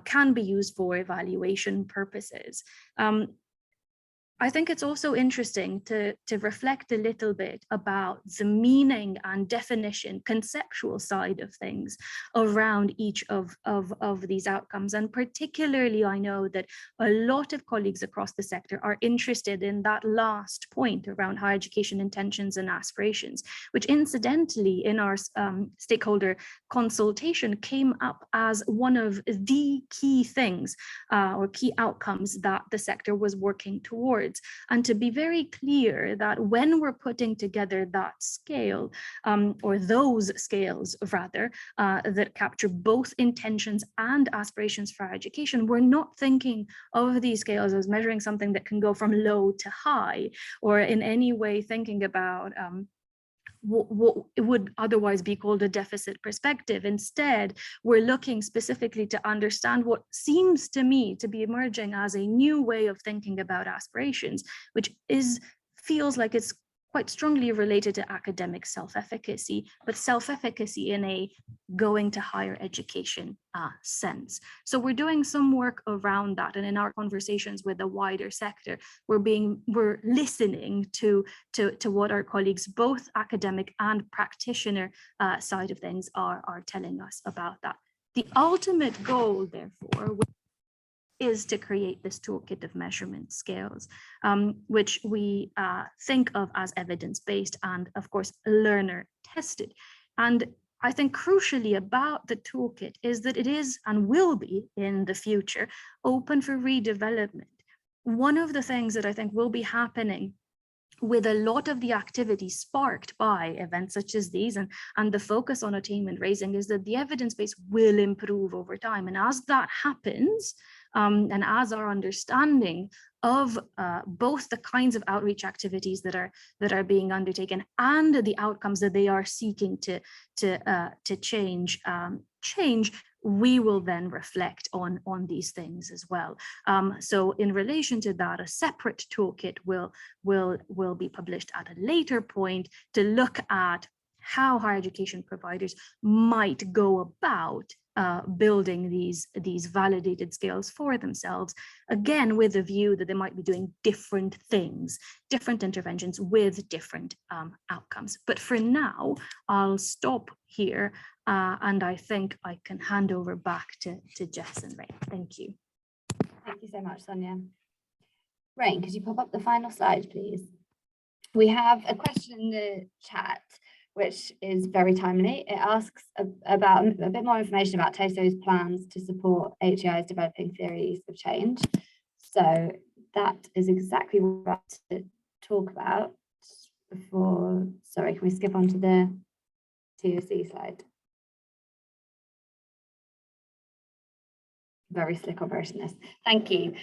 Speaker 5: can be used for evaluation purposes. I think it's also interesting to reflect a little bit about the meaning and definition, conceptual side of things around each of these outcomes. And particularly, I know that a lot of colleagues across the sector are interested in that last point around higher education intentions and aspirations, which incidentally in our stakeholder consultation came up as one of the key things or key outcomes that the sector was working towards. And to be very clear that when we're putting together that scale, or those scales rather, that capture both intentions and aspirations for our education, we're not thinking of these scales as measuring something that can go from low to high, or in any way thinking about what it would otherwise be called a deficit perspective. Instead, we're looking specifically to understand what seems to me to be emerging as a new way of thinking about aspirations, which feels like it's quite strongly related to academic self-efficacy, but self-efficacy in a going to higher education sense. So we're doing some work around that, and in our conversations with the wider sector, we're listening to what our colleagues, both academic and practitioner side of things, are telling us about that. The ultimate goal, therefore, is to create this toolkit of measurement scales, which we think of as evidence-based and, of course, learner tested. And I think crucially about the toolkit is that it is and will be in the future open for redevelopment. One of the things that I think will be happening with a lot of the activity sparked by events such as these and the focus on attainment raising is that the evidence base will improve over time. And as that happens, and as our understanding of both the kinds of outreach activities that are being undertaken and the outcomes that they are seeking to change, we will then reflect on these things as well. So in relation to that, a separate toolkit will be published at a later point to look at how higher education providers might go about building these validated scales for themselves, again with a view that they might be doing different things, different interventions with different outcomes. But for now, I'll stop here, and I think I can hand over back to Jess and Ray. Thank you.
Speaker 1: Thank you so much, Sonia. Rain, could you pop up the final slide, please? We have a question in the chat, which is very timely. It asks about a bit more information about TASO's plans to support HEI's developing theories of change. So that is exactly what we're about to talk about before, sorry, can we skip on to the TOC slide? Very slick operation this. Thank you.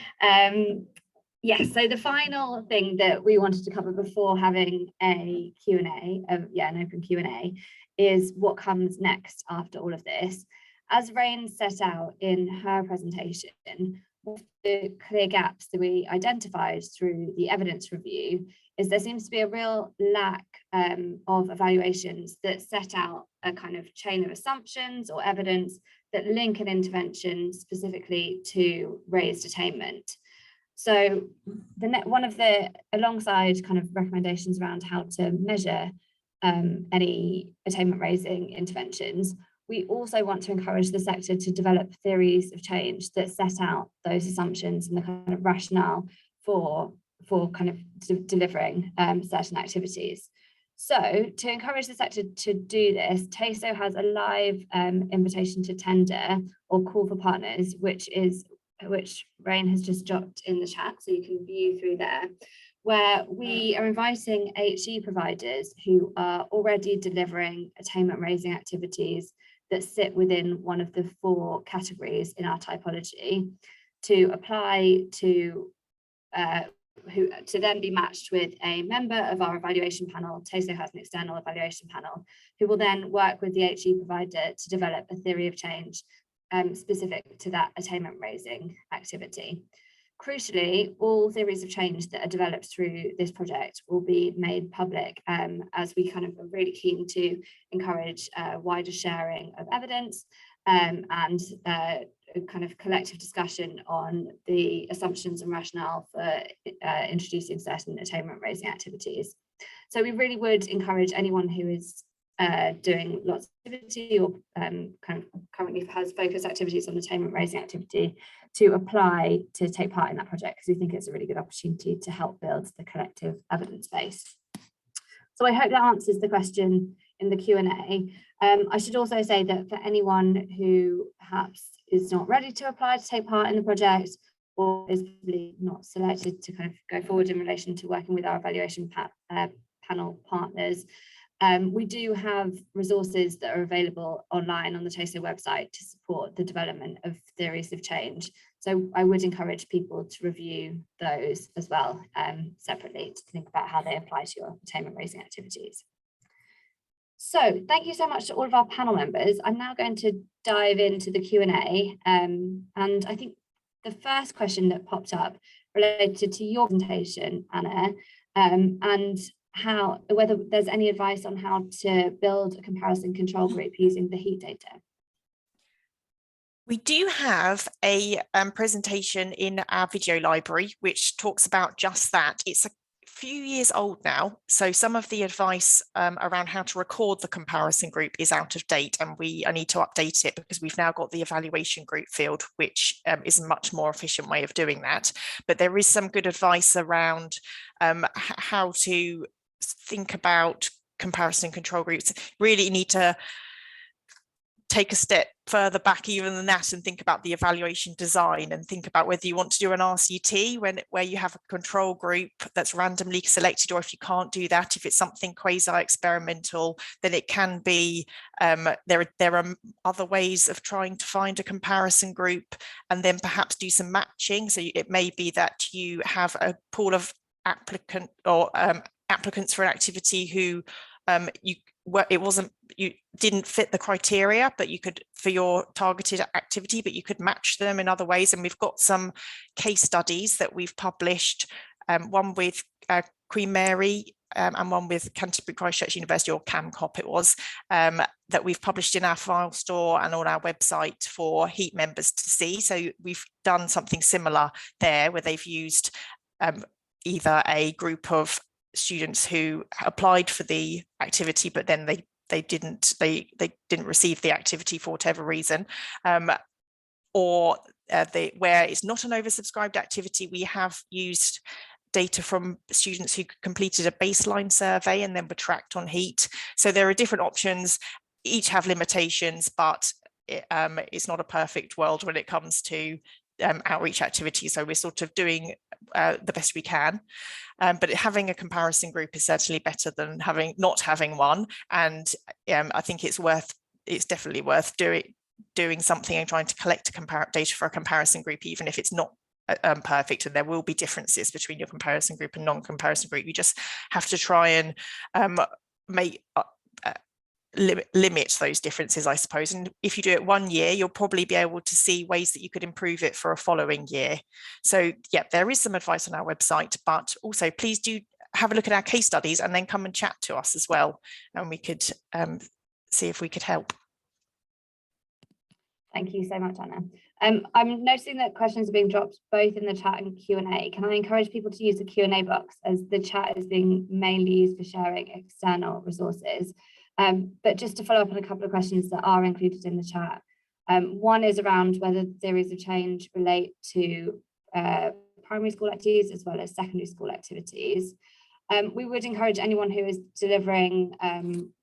Speaker 1: Yes, so the final thing that we wanted to cover before having a Q&A, an open Q&A, is what comes next after all of this. as Rain set out in her presentation, one of the clear gaps that we identified through the evidence review is there seems to be a real lack of evaluations that set out a kind of chain of assumptions or evidence that link an intervention specifically to raised attainment. So one of the, alongside kind of recommendations around how to measure any attainment raising interventions, we also want to encourage the sector to develop theories of change that set out those assumptions and the kind of rationale for kind of delivering certain activities. So to encourage the sector to do this, TASO has a live invitation to tender or call for partners, which Rain has just dropped in the chat, so you can view through there, where we are inviting HE providers who are already delivering attainment raising activities that sit within one of the 4 categories in our typology to apply to then be matched with a member of our evaluation panel. TASO has an external evaluation panel who will then work with the HE provider to develop a theory of change specific to that attainment raising activity. Crucially, all theories of change that are developed through this project will be made public, as we kind of are really keen to encourage wider sharing of evidence and a kind of collective discussion on the assumptions and rationale for introducing certain attainment raising activities. So we really would encourage anyone who is doing lots of activity or kind of currently has focused activities on attainment raising activity to apply to take part in that project, because we think it's a really good opportunity to help build the collective evidence base. So I hope that answers the question in the Q&A. I should also say that for anyone who perhaps is not ready to apply to take part in the project or is probably not selected to kind of go forward in relation to working with our evaluation panel partners, we do have resources that are available online on the TASO website to support the development of theories of change. So I would encourage people to review those as well separately to think about how they apply to your attainment raising activities. So thank you so much to all of our panel members. I'm now going to dive into the Q&A, and I think the first question that popped up related to your presentation, Anna, and whether there's any advice on how to build a comparison control group using the HEAT data.
Speaker 4: We do have a presentation in our video library which talks about just that. It's a few years old now, so some of the advice around how to record the comparison group is out of date, and I need to update it because we've now got the evaluation group field, which is a much more efficient way of doing that. But there is some good advice around how to think about comparison control groups. Really need to take a step further back even than that and think about the evaluation design and think about whether you want to do an RCT where you have a control group that's randomly selected, or if you can't do that, if it's something quasi-experimental, then it can be there are other ways of trying to find a comparison group and then perhaps do some matching. So it may be that you have a pool of applicants for an activity who you didn't fit the criteria, but you could, for your targeted activity, but you could match them in other ways. And we've got some case studies that we've published, one with Queen Mary and one with Canterbury Christchurch University, or CamCop it was, that we've published in our file store and on our website for HEAT members to see. So we've done something similar there, where they've used either a group of students who applied for the activity, but then they didn't receive the activity for whatever reason, or where it's not an oversubscribed activity. We have used data from students who completed a baseline survey and then were tracked on HEAT. So there are different options, each have limitations, but it's not a perfect world when it comes to outreach activities. So we're sort of doing the best we can, but having a comparison group is certainly better than not having one. And I think it's definitely worth doing something and trying to collect data for a comparison group, even if it's not perfect. And there will be differences between your comparison group and non-comparison group. You just have to try and limit those differences, I suppose. And if you do it 1 year, you'll probably be able to see ways that you could improve it for a following year. So yeah, there is some advice on our website, but also please do have a look at our case studies and then come and chat to us as well, and we could see if we could help.
Speaker 1: Thank you so much, Anna. I'm noticing that questions are being dropped both in the chat and Q&A. Can I encourage people to use the Q&A box, as the chat is being mainly used for sharing external resources? But just to follow up on a couple of questions that are included in the chat. One is around whether theories of change relate to primary school activities as well as secondary school activities. We would encourage anyone who is delivering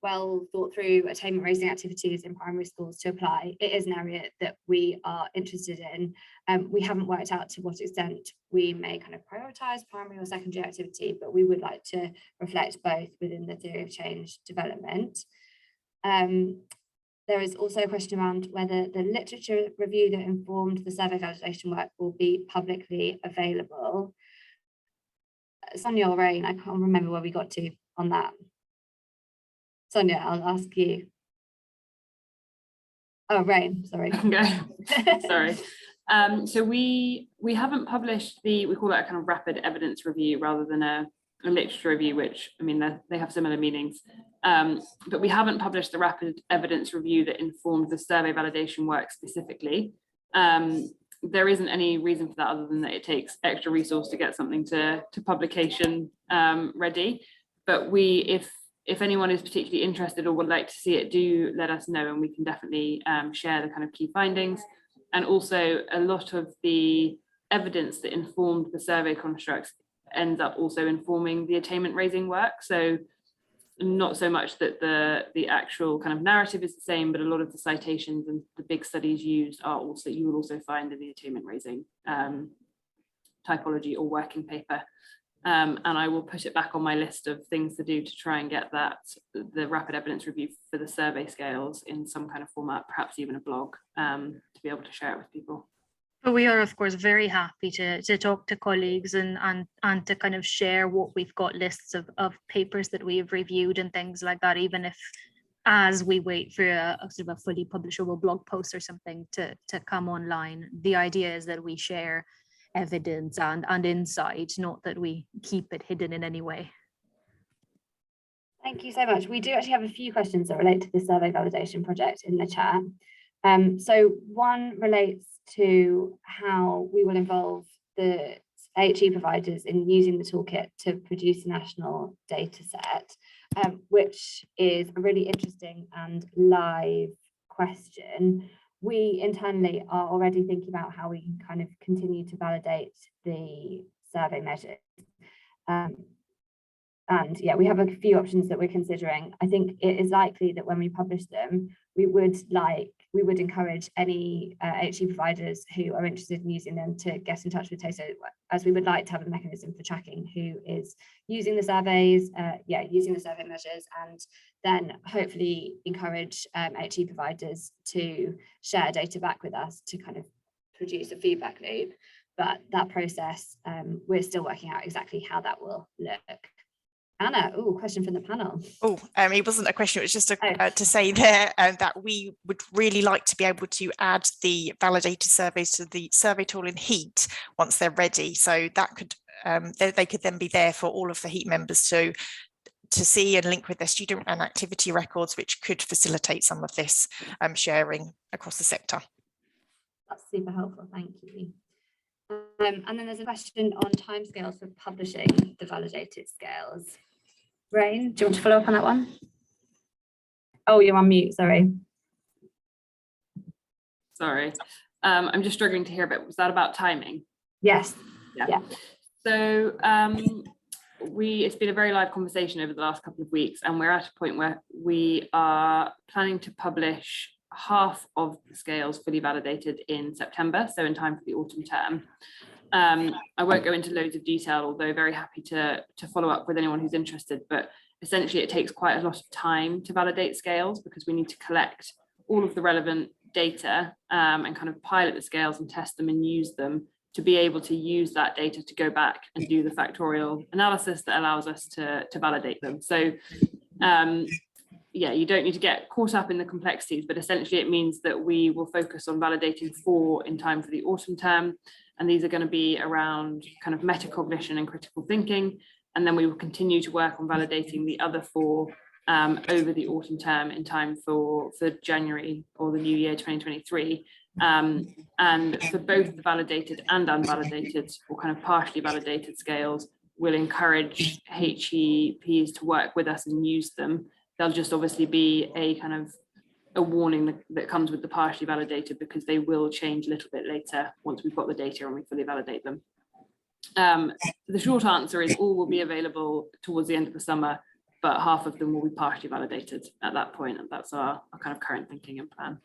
Speaker 1: well thought through attainment raising activities in primary schools to apply. It is an area that we are interested in. We haven't worked out to what extent we may kind of prioritise primary or secondary activity, but we would like to reflect both within the theory of change development. There is also a question around whether the literature review that informed the survey validation work will be publicly available. Sonia or Rain, I can't remember where we got to on that. Sonia, I'll ask you. Oh, Rain, sorry.
Speaker 2: Okay. Sorry. So we haven't published we call it a kind of rapid evidence review rather than a literature review, which, I mean, they have similar meanings. But we haven't published the rapid evidence review that informed the survey validation work specifically. There isn't any reason for that other than that it takes extra resource to get something to publication ready. But if anyone is particularly interested or would like to see it, do let us know, and we can definitely share the kind of key findings. And also a lot of the evidence that informed the survey constructs ends up also informing the attainment raising work. So not so much that the actual kind of narrative is the same, but a lot of the citations and the big studies used are also, you will also find in the attainment raising typology or working paper. And I will put it back on my list of things to do to try and get the rapid evidence review for the survey scales in some kind of format, perhaps even a blog, to be able to share it with people.
Speaker 5: But we are, of course, very happy to talk to colleagues and to kind of share what we've got, lists of papers that we have reviewed and things like that, even if as we wait for a sort of a fully publishable blog post or something to come online. The idea is that we share evidence and insight, not that we keep it hidden in any way.
Speaker 1: Thank you so much. We do actually have a few questions that relate to the survey validation project in the chat. So one relates to how we will involve the HE providers in using the toolkit to produce a national data set, which is a really interesting and live question. We internally are already thinking about how we can kind of continue to validate the survey measures. And yeah, we have a few options that we're considering. I think it is likely that when we publish them, we would encourage any HE providers who are interested in using them to get in touch with TASO, as we would like to have a mechanism for tracking who is using the surveys, using the survey measures, and then hopefully encourage HE providers to share data back with us to kind of produce a feedback loop. But that process, we're still working out exactly how that will look. Anna, question from the panel.
Speaker 4: It wasn't a question, it was just to say there that we would really like to be able to add the validated surveys to the survey tool in HEAT once they're ready. So that could they could then be there for all of the HEAT members to see and link with their student and activity records, which could facilitate some of this sharing across the sector.
Speaker 1: That's super helpful, thank you. And then there's a question on timescales for publishing the validated scales. Rain, do you want to follow up on that one? Oh, you're on mute, sorry.
Speaker 2: Sorry, I'm just struggling to hear a bit. Was that about timing?
Speaker 1: Yes.
Speaker 2: Yeah. So it's been a very live conversation over the last couple of weeks, and we're at a point where we are planning to publish half of the scales fully validated in September, so in time for the autumn term. I won't go into loads of detail, although very happy to follow up with anyone who's interested, but essentially it takes quite a lot of time to validate scales because we need to collect all of the relevant data and kind of pilot the scales and test them and use them to be able to use that data to go back and do the factorial analysis that allows us to validate them. So yeah, you don't need to get caught up in the complexities, but essentially it means that we will focus on validating 4 in time for the autumn term. And these are going to be around kind of metacognition and critical thinking. And then we will continue to work on validating the other 4 over the autumn term in time for January or the new year 2023. And for both the validated and unvalidated or kind of partially validated scales, we'll encourage HEPs to work with us and use them. There'll just obviously be a kind of a warning that comes with the partially validated, because they will change a little bit later once we've got the data and we fully validate them. The short answer is all will be available towards the end of the summer, but half of them will be partially validated at that point, and that's our kind of current thinking and plan.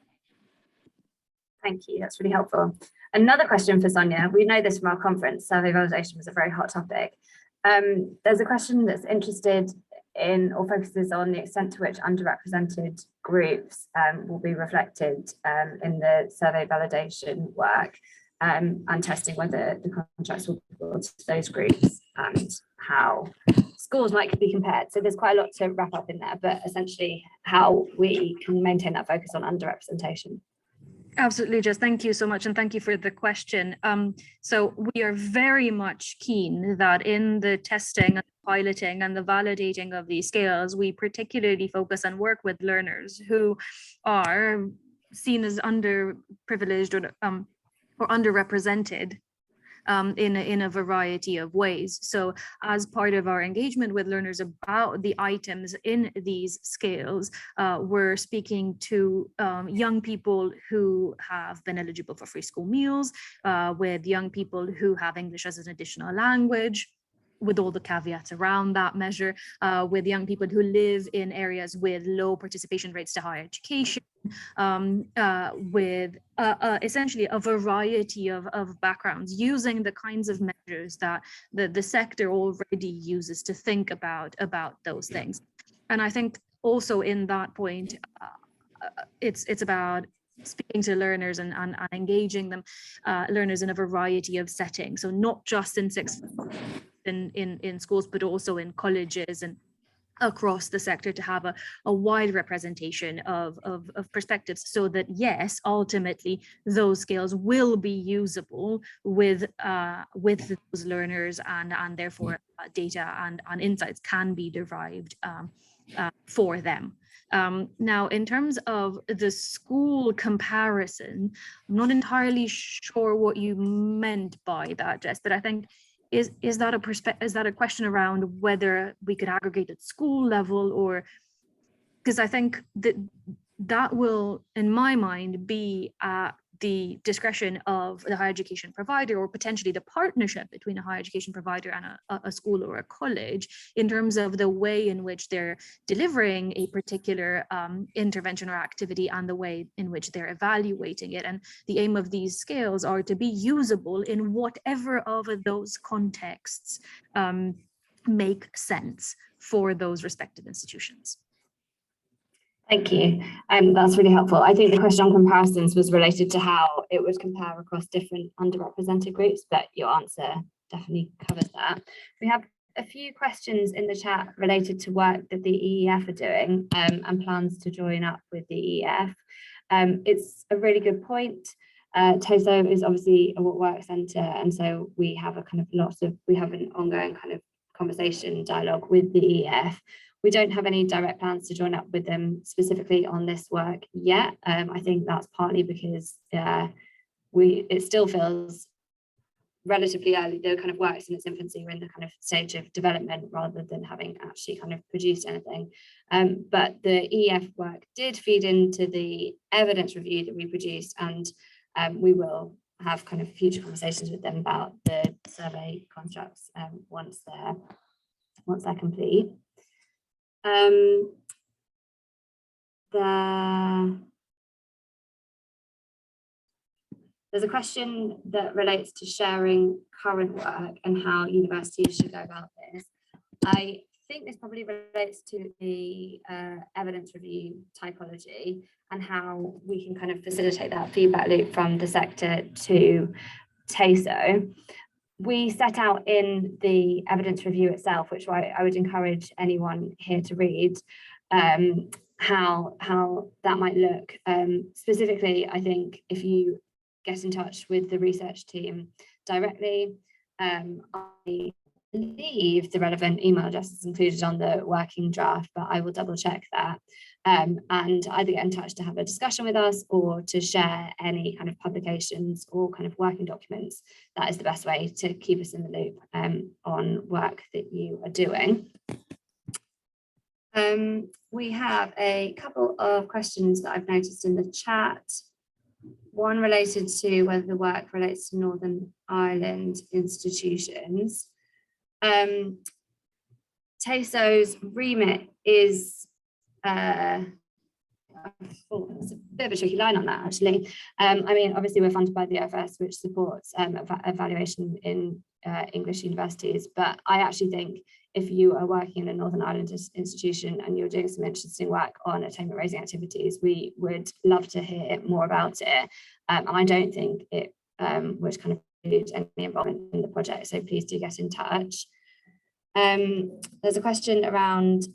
Speaker 1: Thank you, that's really helpful. Another question for Sonia. We know this from our conference, survey validation was a very hot topic. There's a question that's interested in or focuses on the extent to which underrepresented groups will be reflected in the survey validation work, and testing whether the contracts will be brought to those groups and how scores might be compared. So there's quite a lot to wrap up in there, but essentially how we can maintain that focus on underrepresentation.
Speaker 5: Absolutely, Jess. Thank you so much. And thank you for the question. So we are very much keen that in the testing and piloting and the validating of these scales, we particularly focus and work with learners who are seen as underprivileged or underrepresented in a variety of ways. So as part of our engagement with learners about the items in these scales, we're speaking to young people who have been eligible for free school meals, with young people who have English as an additional language, with all the caveats around that measure, with young people who live in areas with low participation rates to higher education, with essentially a variety of backgrounds, using the kinds of measures that the sector already uses to think about those things. And I think also in that point, it's about speaking to learners and engaging them, learners in a variety of settings. So not just in in schools, but also in colleges and across the sector, to have a wide representation of perspectives, so that yes, ultimately those skills will be usable with those learners, and therefore data and insights can be derived for them. Now, in terms of the school comparison, I'm not entirely sure what you meant by that, Jess, but I think is that a question around whether we could aggregate at school level, or because I think that will, in my mind, be at the discretion of the higher education provider, or potentially the partnership between a higher education provider and a school or a college, in terms of the way in which they're delivering a particular intervention or activity, and the way in which they're evaluating it. And the aim of these scales are to be usable in whatever of those contexts make sense for those respective institutions.
Speaker 1: Thank you. That's really helpful. I think the question on comparisons was related to how it would compare across different underrepresented groups, but your answer definitely covers that. We have a few questions in the chat related to work that the EEF are doing, and plans to join up with the EEF. It's a really good point. TOSO is obviously a What Works Centre, and so we have we have an ongoing kind of conversation dialogue with the EEF. We don't have any direct plans to join up with them specifically on this work yet. I think that's partly because it still feels relatively early. The kind of works in its infancy. We're in the kind of stage of development rather than having actually kind of produced anything. But the EEF work did feed into the evidence review that we produced, and we will have kind of future conversations with them about the survey constructs once they're complete. There's a question that relates to sharing current work and how universities should go about this. I think this probably relates to the evidence review typology and how we can kind of facilitate that feedback loop from the sector to TASO. We set out in the evidence review itself, which I would encourage anyone here to read, how that might look. Specifically, I think if you get in touch with the research team directly, I believe the relevant email address is included on the working draft, but I will double check that, and either get in touch to have a discussion with us or to share any kind of publications or kind of working documents. That is the best way to keep us in the loop on work that you are doing. We have a couple of questions that I've noticed in the chat. One related to whether the work relates to Northern Ireland institutions. TASO's remit is, it's a bit of a tricky line on that, actually. I mean, obviously we're funded by the OFS, which supports evaluation in English universities, but I actually think if you are working in a Northern Ireland institution and you're doing some interesting work on attainment-raising activities, we would love to hear more about it. And I don't think it would kind of include any involvement in the project, so please do get in touch. There's a question around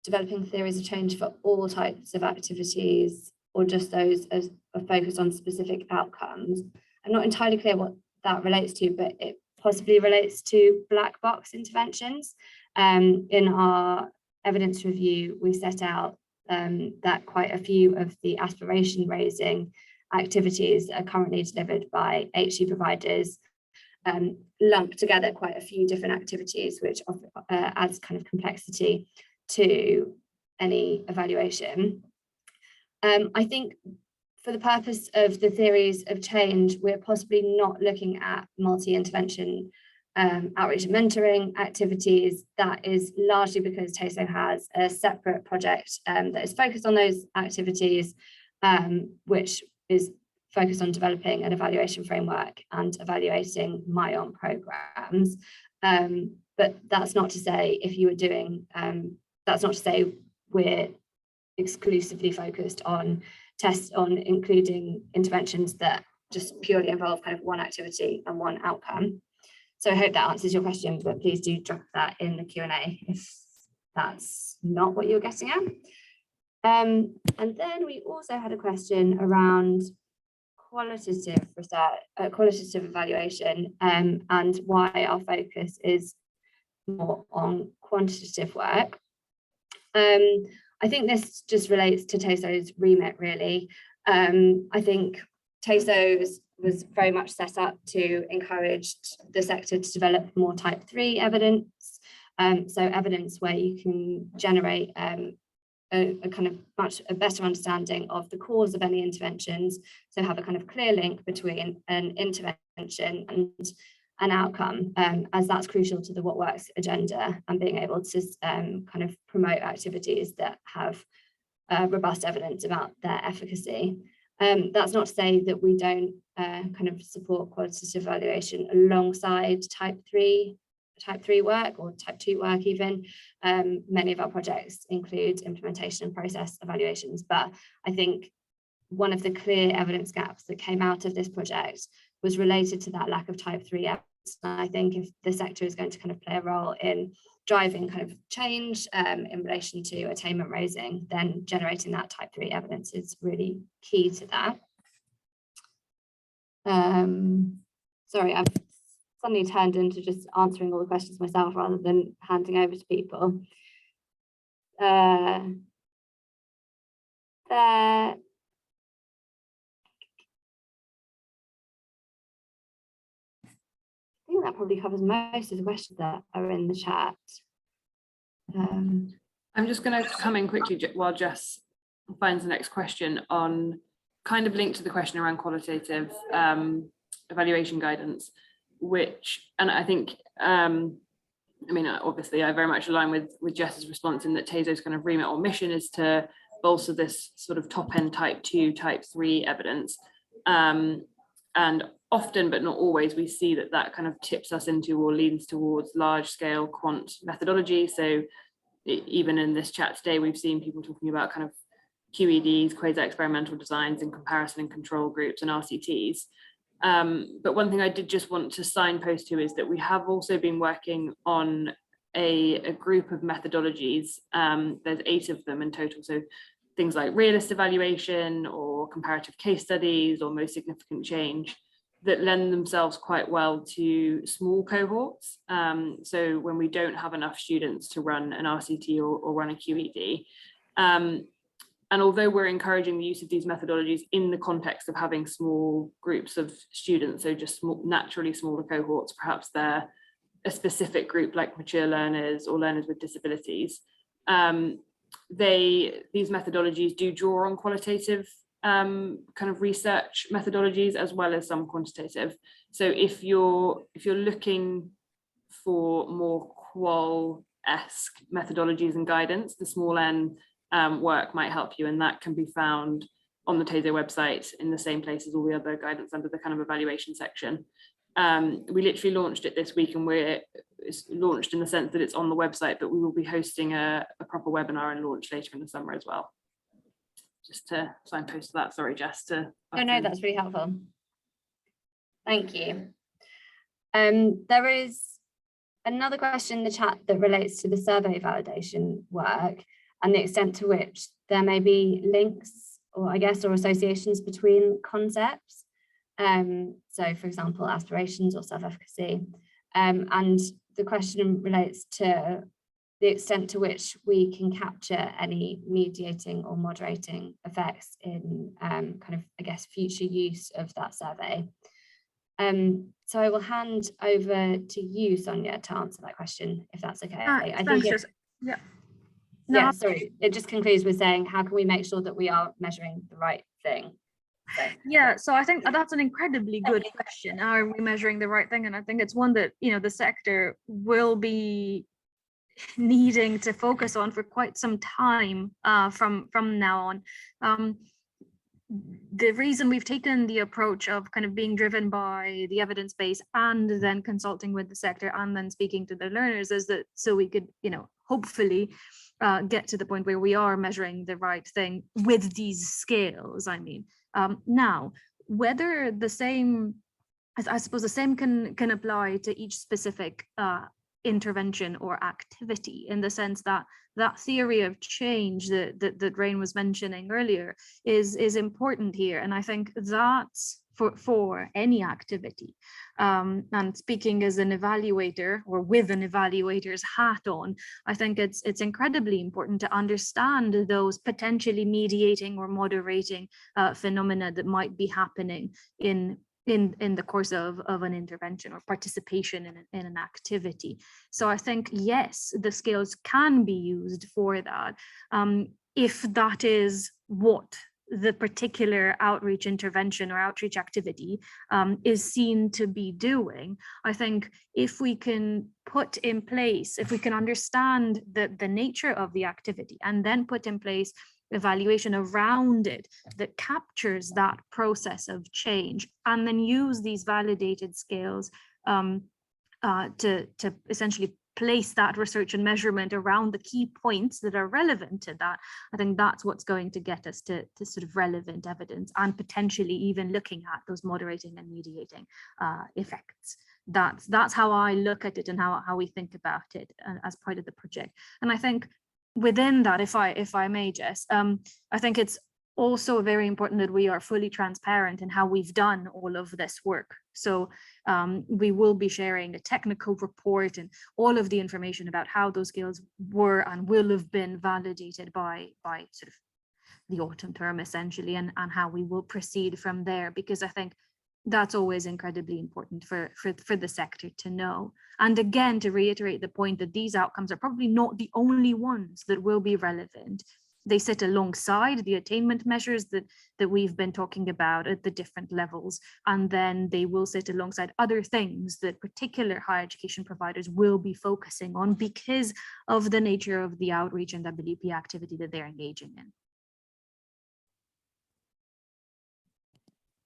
Speaker 1: developing theories of change for all types of activities or just those as a focus on specific outcomes. I'm not entirely clear what that relates to, but it possibly relates to black box interventions. In our evidence review, we set out that quite a few of the aspiration raising activities are currently delivered by HE providers, lump together quite a few different activities, which adds kind of complexity to any evaluation. I think for the purpose of the theories of change, we're possibly not looking at multi-intervention outreach and mentoring activities. That is largely because TASO has a separate project that is focused on those activities, which is focused on developing an evaluation framework and evaluating MyOn programs. But that's not to say if you were doing, that's not to say we're exclusively focused on including interventions that just purely involve kind of one activity and one outcome. So I hope that answers your question, but please do drop that in the Q&A if that's not what you're getting at. And then we also had a question around qualitative research, qualitative evaluation, and why our focus is more on quantitative work. I think this just relates to TASO's remit, really. I think TASO was very much set up to encourage the sector to develop more type 3 evidence. So evidence where you can generate a kind of a better understanding of the cause of any interventions. So have a kind of clear link between an intervention and an outcome, as that's crucial to the What Works agenda, and being able to kind of promote activities that have robust evidence about their efficacy. That's not to say that we don't kind of support qualitative evaluation alongside type 3 work or type 2 work even. Many of our projects include implementation and process evaluations, but I think one of the clear evidence gaps that came out of this project was related to that lack of type 3 evidence. And I think if the sector is going to kind of play a role in driving kind of change in relation to attainment raising, then generating that type 3 evidence is really key to that. Sorry, I've suddenly turned into just answering all the questions myself rather than handing over to people. I think that probably covers most of the questions that are in the chat.
Speaker 2: I'm just going to come in quickly while Jess finds the next question on kind of linked to the question around qualitative evaluation guidance, which, and I think, I mean, obviously I very much align with Jess's response in that TASO's kind of remit or mission is to bolster this sort of top end type 2, type 3 evidence. And often, but not always, we see that kind of tips us into or leans towards large scale quant methodology. So even in this chat today, we've seen people talking about kind of QEDs, quasi-experimental designs, and comparison and control groups and RCTs. But one thing I did just want to signpost to is that we have also been working on a group of methodologies. There's 8 of them in total. So things like realist evaluation or comparative case studies or most significant change that lend themselves quite well to small cohorts. So when we don't have enough students to run an RCT or run a QED. And although we're encouraging the use of these methodologies in the context of having small groups of students, so just naturally smaller cohorts, perhaps they're a specific group like mature learners or learners with disabilities, these methodologies do draw on qualitative kind of research methodologies as well as some quantitative. So if you're looking for more qual-esque methodologies and guidance, the small n work might help you, and that can be found on the TASO website in the same place as all the other guidance under the kind of evaluation section. We literally launched it this week, and it's launched in the sense that it's on the website, but we will be hosting a proper webinar and launch later in the summer as well. Just to signpost that, sorry, Jess.
Speaker 1: Oh no, that's really helpful. Thank you. There is another question in the chat that relates to the survey validation work and the extent to which there may be links or associations between concepts. So for example, aspirations or self-efficacy. And the question relates to the extent to which we can capture any mediating or moderating effects in future use of that survey. So I will hand over to you, Sonia, to answer that question, if that's okay. I think sorry, it just concludes with saying, how can we make sure that we are measuring the right thing?
Speaker 5: So I think that's an incredibly good question. Are we measuring the right thing? And I think it's one that, the sector will be needing to focus on for quite some time from now on. The reason we've taken the approach of kind of being driven by the evidence base and then consulting with the sector and then speaking to the learners is that so we could, hopefully get to the point where we are measuring the right thing with these scales. Now, whether the same, I suppose the same can apply to each specific intervention or activity, in the sense that that theory of change that Rain was mentioning earlier is important here. And I think that's for any activity. And speaking as an evaluator or with an evaluator's hat on, I think it's incredibly important to understand those potentially mediating or moderating phenomena that might be happening in the course of an intervention or participation in an activity. So I think, yes, the scales can be used for that, if that is what the particular outreach intervention or outreach activity is seen to be doing. I think if we can put in place, if we can understand the nature of the activity and then put in place evaluation around it that captures that process of change, and then use these validated scales to essentially place that research and measurement around the key points that are relevant to that, I think that's what's going to get us to sort of relevant evidence, and potentially even looking at those moderating and mediating effects. That's how I look at it and how we think about it as part of the project. And I think within that, if I may, Jess, I think it's also very important that we are fully transparent in how we've done all of this work. So we will be sharing a technical report and all of the information about how those scales were and will have been validated by sort of the autumn term, essentially, and how we will proceed from there, because I think that's always incredibly important for the sector to know. And again, to reiterate the point that these outcomes are probably not the only ones that will be relevant. They sit alongside the attainment measures that we've been talking about at the different levels, and then they will sit alongside other things that particular higher education providers will be focusing on because of the nature of the outreach and WP activity that they're engaging in.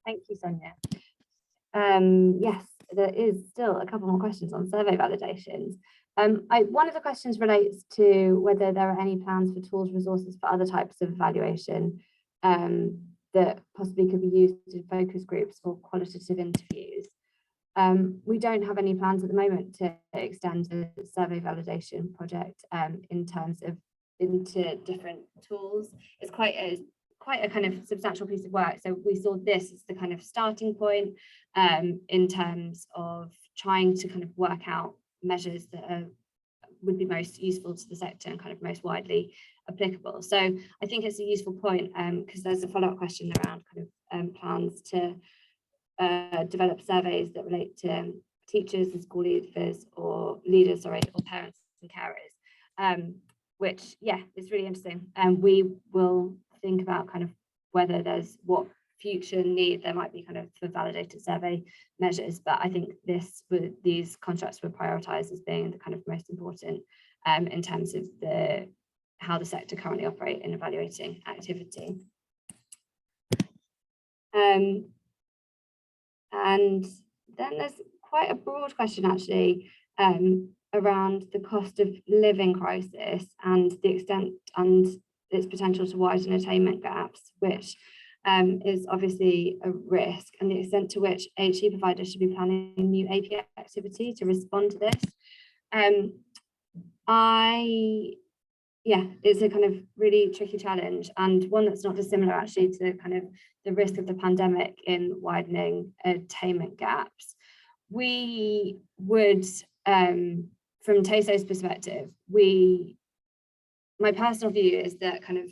Speaker 1: Thank you, Sonia. Yes, there is still a couple more questions on survey validations. One of the questions relates to whether there are any plans for tools, resources for other types of evaluation that possibly could be used in focus groups or qualitative interviews. We don't have any plans at the moment to extend the survey validation project in terms of into different tools. It's quite a kind of substantial piece of work. So we saw this as the kind of starting point in terms of trying to kind of work out measures that would be most useful to the sector and kind of most widely applicable. So I think it's a useful point because there's a follow-up question around kind of plans to develop surveys that relate to teachers and school leaders or parents and carers, which is really interesting. And we will think about kind of whether there's what future need there might be kind of for validated survey measures, but I think these constructs were prioritized as being the kind of most important in terms of how the sector currently operate in evaluating activity. And then there's quite a broad question actually around the cost of living crisis and the extent and its potential to widen attainment gaps, which is obviously a risk, and the extent to which HE providers should be planning new AP activity to respond to this. It's a kind of really tricky challenge, and one that's not dissimilar actually to kind of the risk of the pandemic in widening attainment gaps. We would, from TASO's perspective, my personal view is that kind of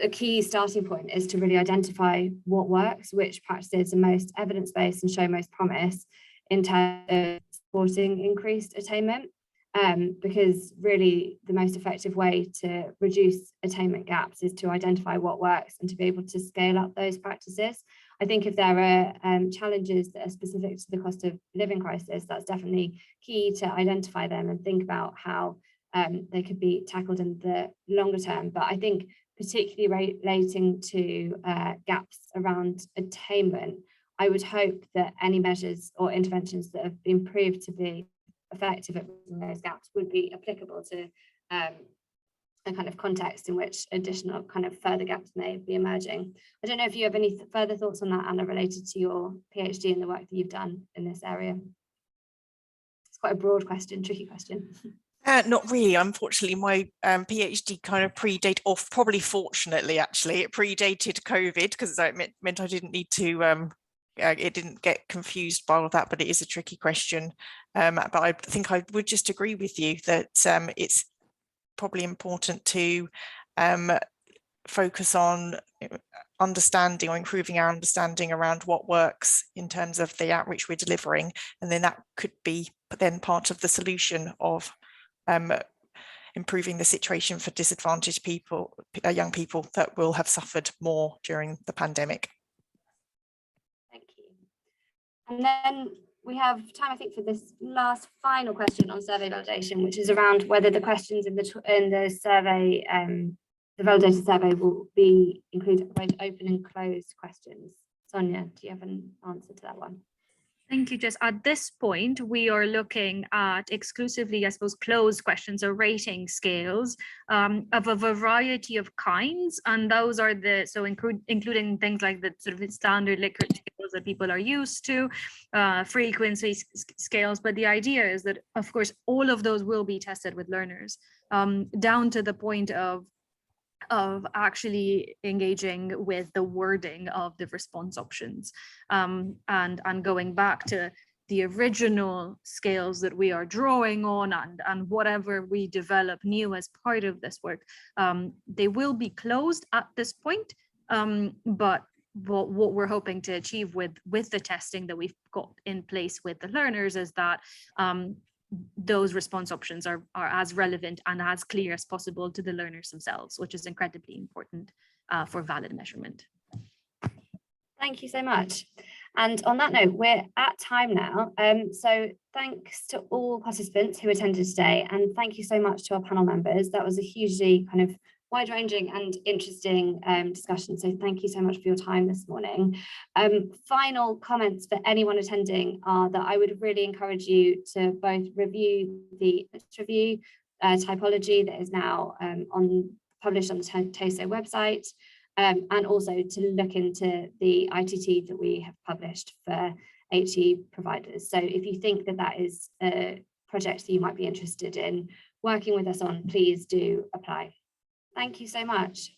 Speaker 1: a key starting point is to really identify what works, which practices are most evidence-based and show most promise in terms of supporting increased attainment, because really the most effective way to reduce attainment gaps is to identify what works and to be able to scale up those practices. I think if there are challenges that are specific to the cost of living crisis, that's definitely key to identify them and think about how they could be tackled in the longer term. But I think particularly relating to gaps around attainment, I would hope that any measures or interventions that have been proved to be effective at reducing those gaps would be applicable to a kind of context in which additional kind of further gaps may be emerging. I don't know if you have any further thoughts on that, Anna, related to your PhD and the work that you've done in this area. It's quite a broad question, tricky question.
Speaker 4: Not really. Unfortunately, my PhD kind of probably fortunately, actually, it predated COVID, because it meant I didn't need to, it didn't get confused by all of that, but it is a tricky question. But I think I would just agree with you that it's probably important to focus on understanding or improving our understanding around what works in terms of the outreach we're delivering. And then that could be then part of the solution of improving the situation for disadvantaged people, young people that will have suffered more during the pandemic.
Speaker 1: Thank you. And then we have time, I think, for this last final question on survey validation, which is around whether the questions in the survey, the validated survey, will be included both open and closed questions. Sonia, do you have an answer to that one?
Speaker 5: Thank you, Jess. At this point, we are looking at exclusively, I suppose, closed questions or rating scales of a variety of kinds. And those are including things like the sort of standard Likert scales that people are used to, frequency scales. But the idea is that, of course, all of those will be tested with learners down to the point of actually engaging with the wording of the response options and going back to the original scales that we are drawing on and whatever we develop new as part of this work. They will be closed at this point, but what we're hoping to achieve with the testing that we've got in place with the learners is that those response options are as relevant and as clear as possible to the learners themselves, which is incredibly important for valid measurement.
Speaker 1: Thank you so much. And on that note, we're at time now. So thanks to all participants who attended today, and thank you so much to our panel members. That was a hugely kind of wide-ranging and interesting discussion. So thank you so much for your time this morning. Final comments for anyone attending are that I would really encourage you to both review the review typology that is now published on the TASO website, and also to look into the ITT that we have published for HE providers. So if you think that that is a project that you might be interested in working with us on, please do apply. Thank you so much.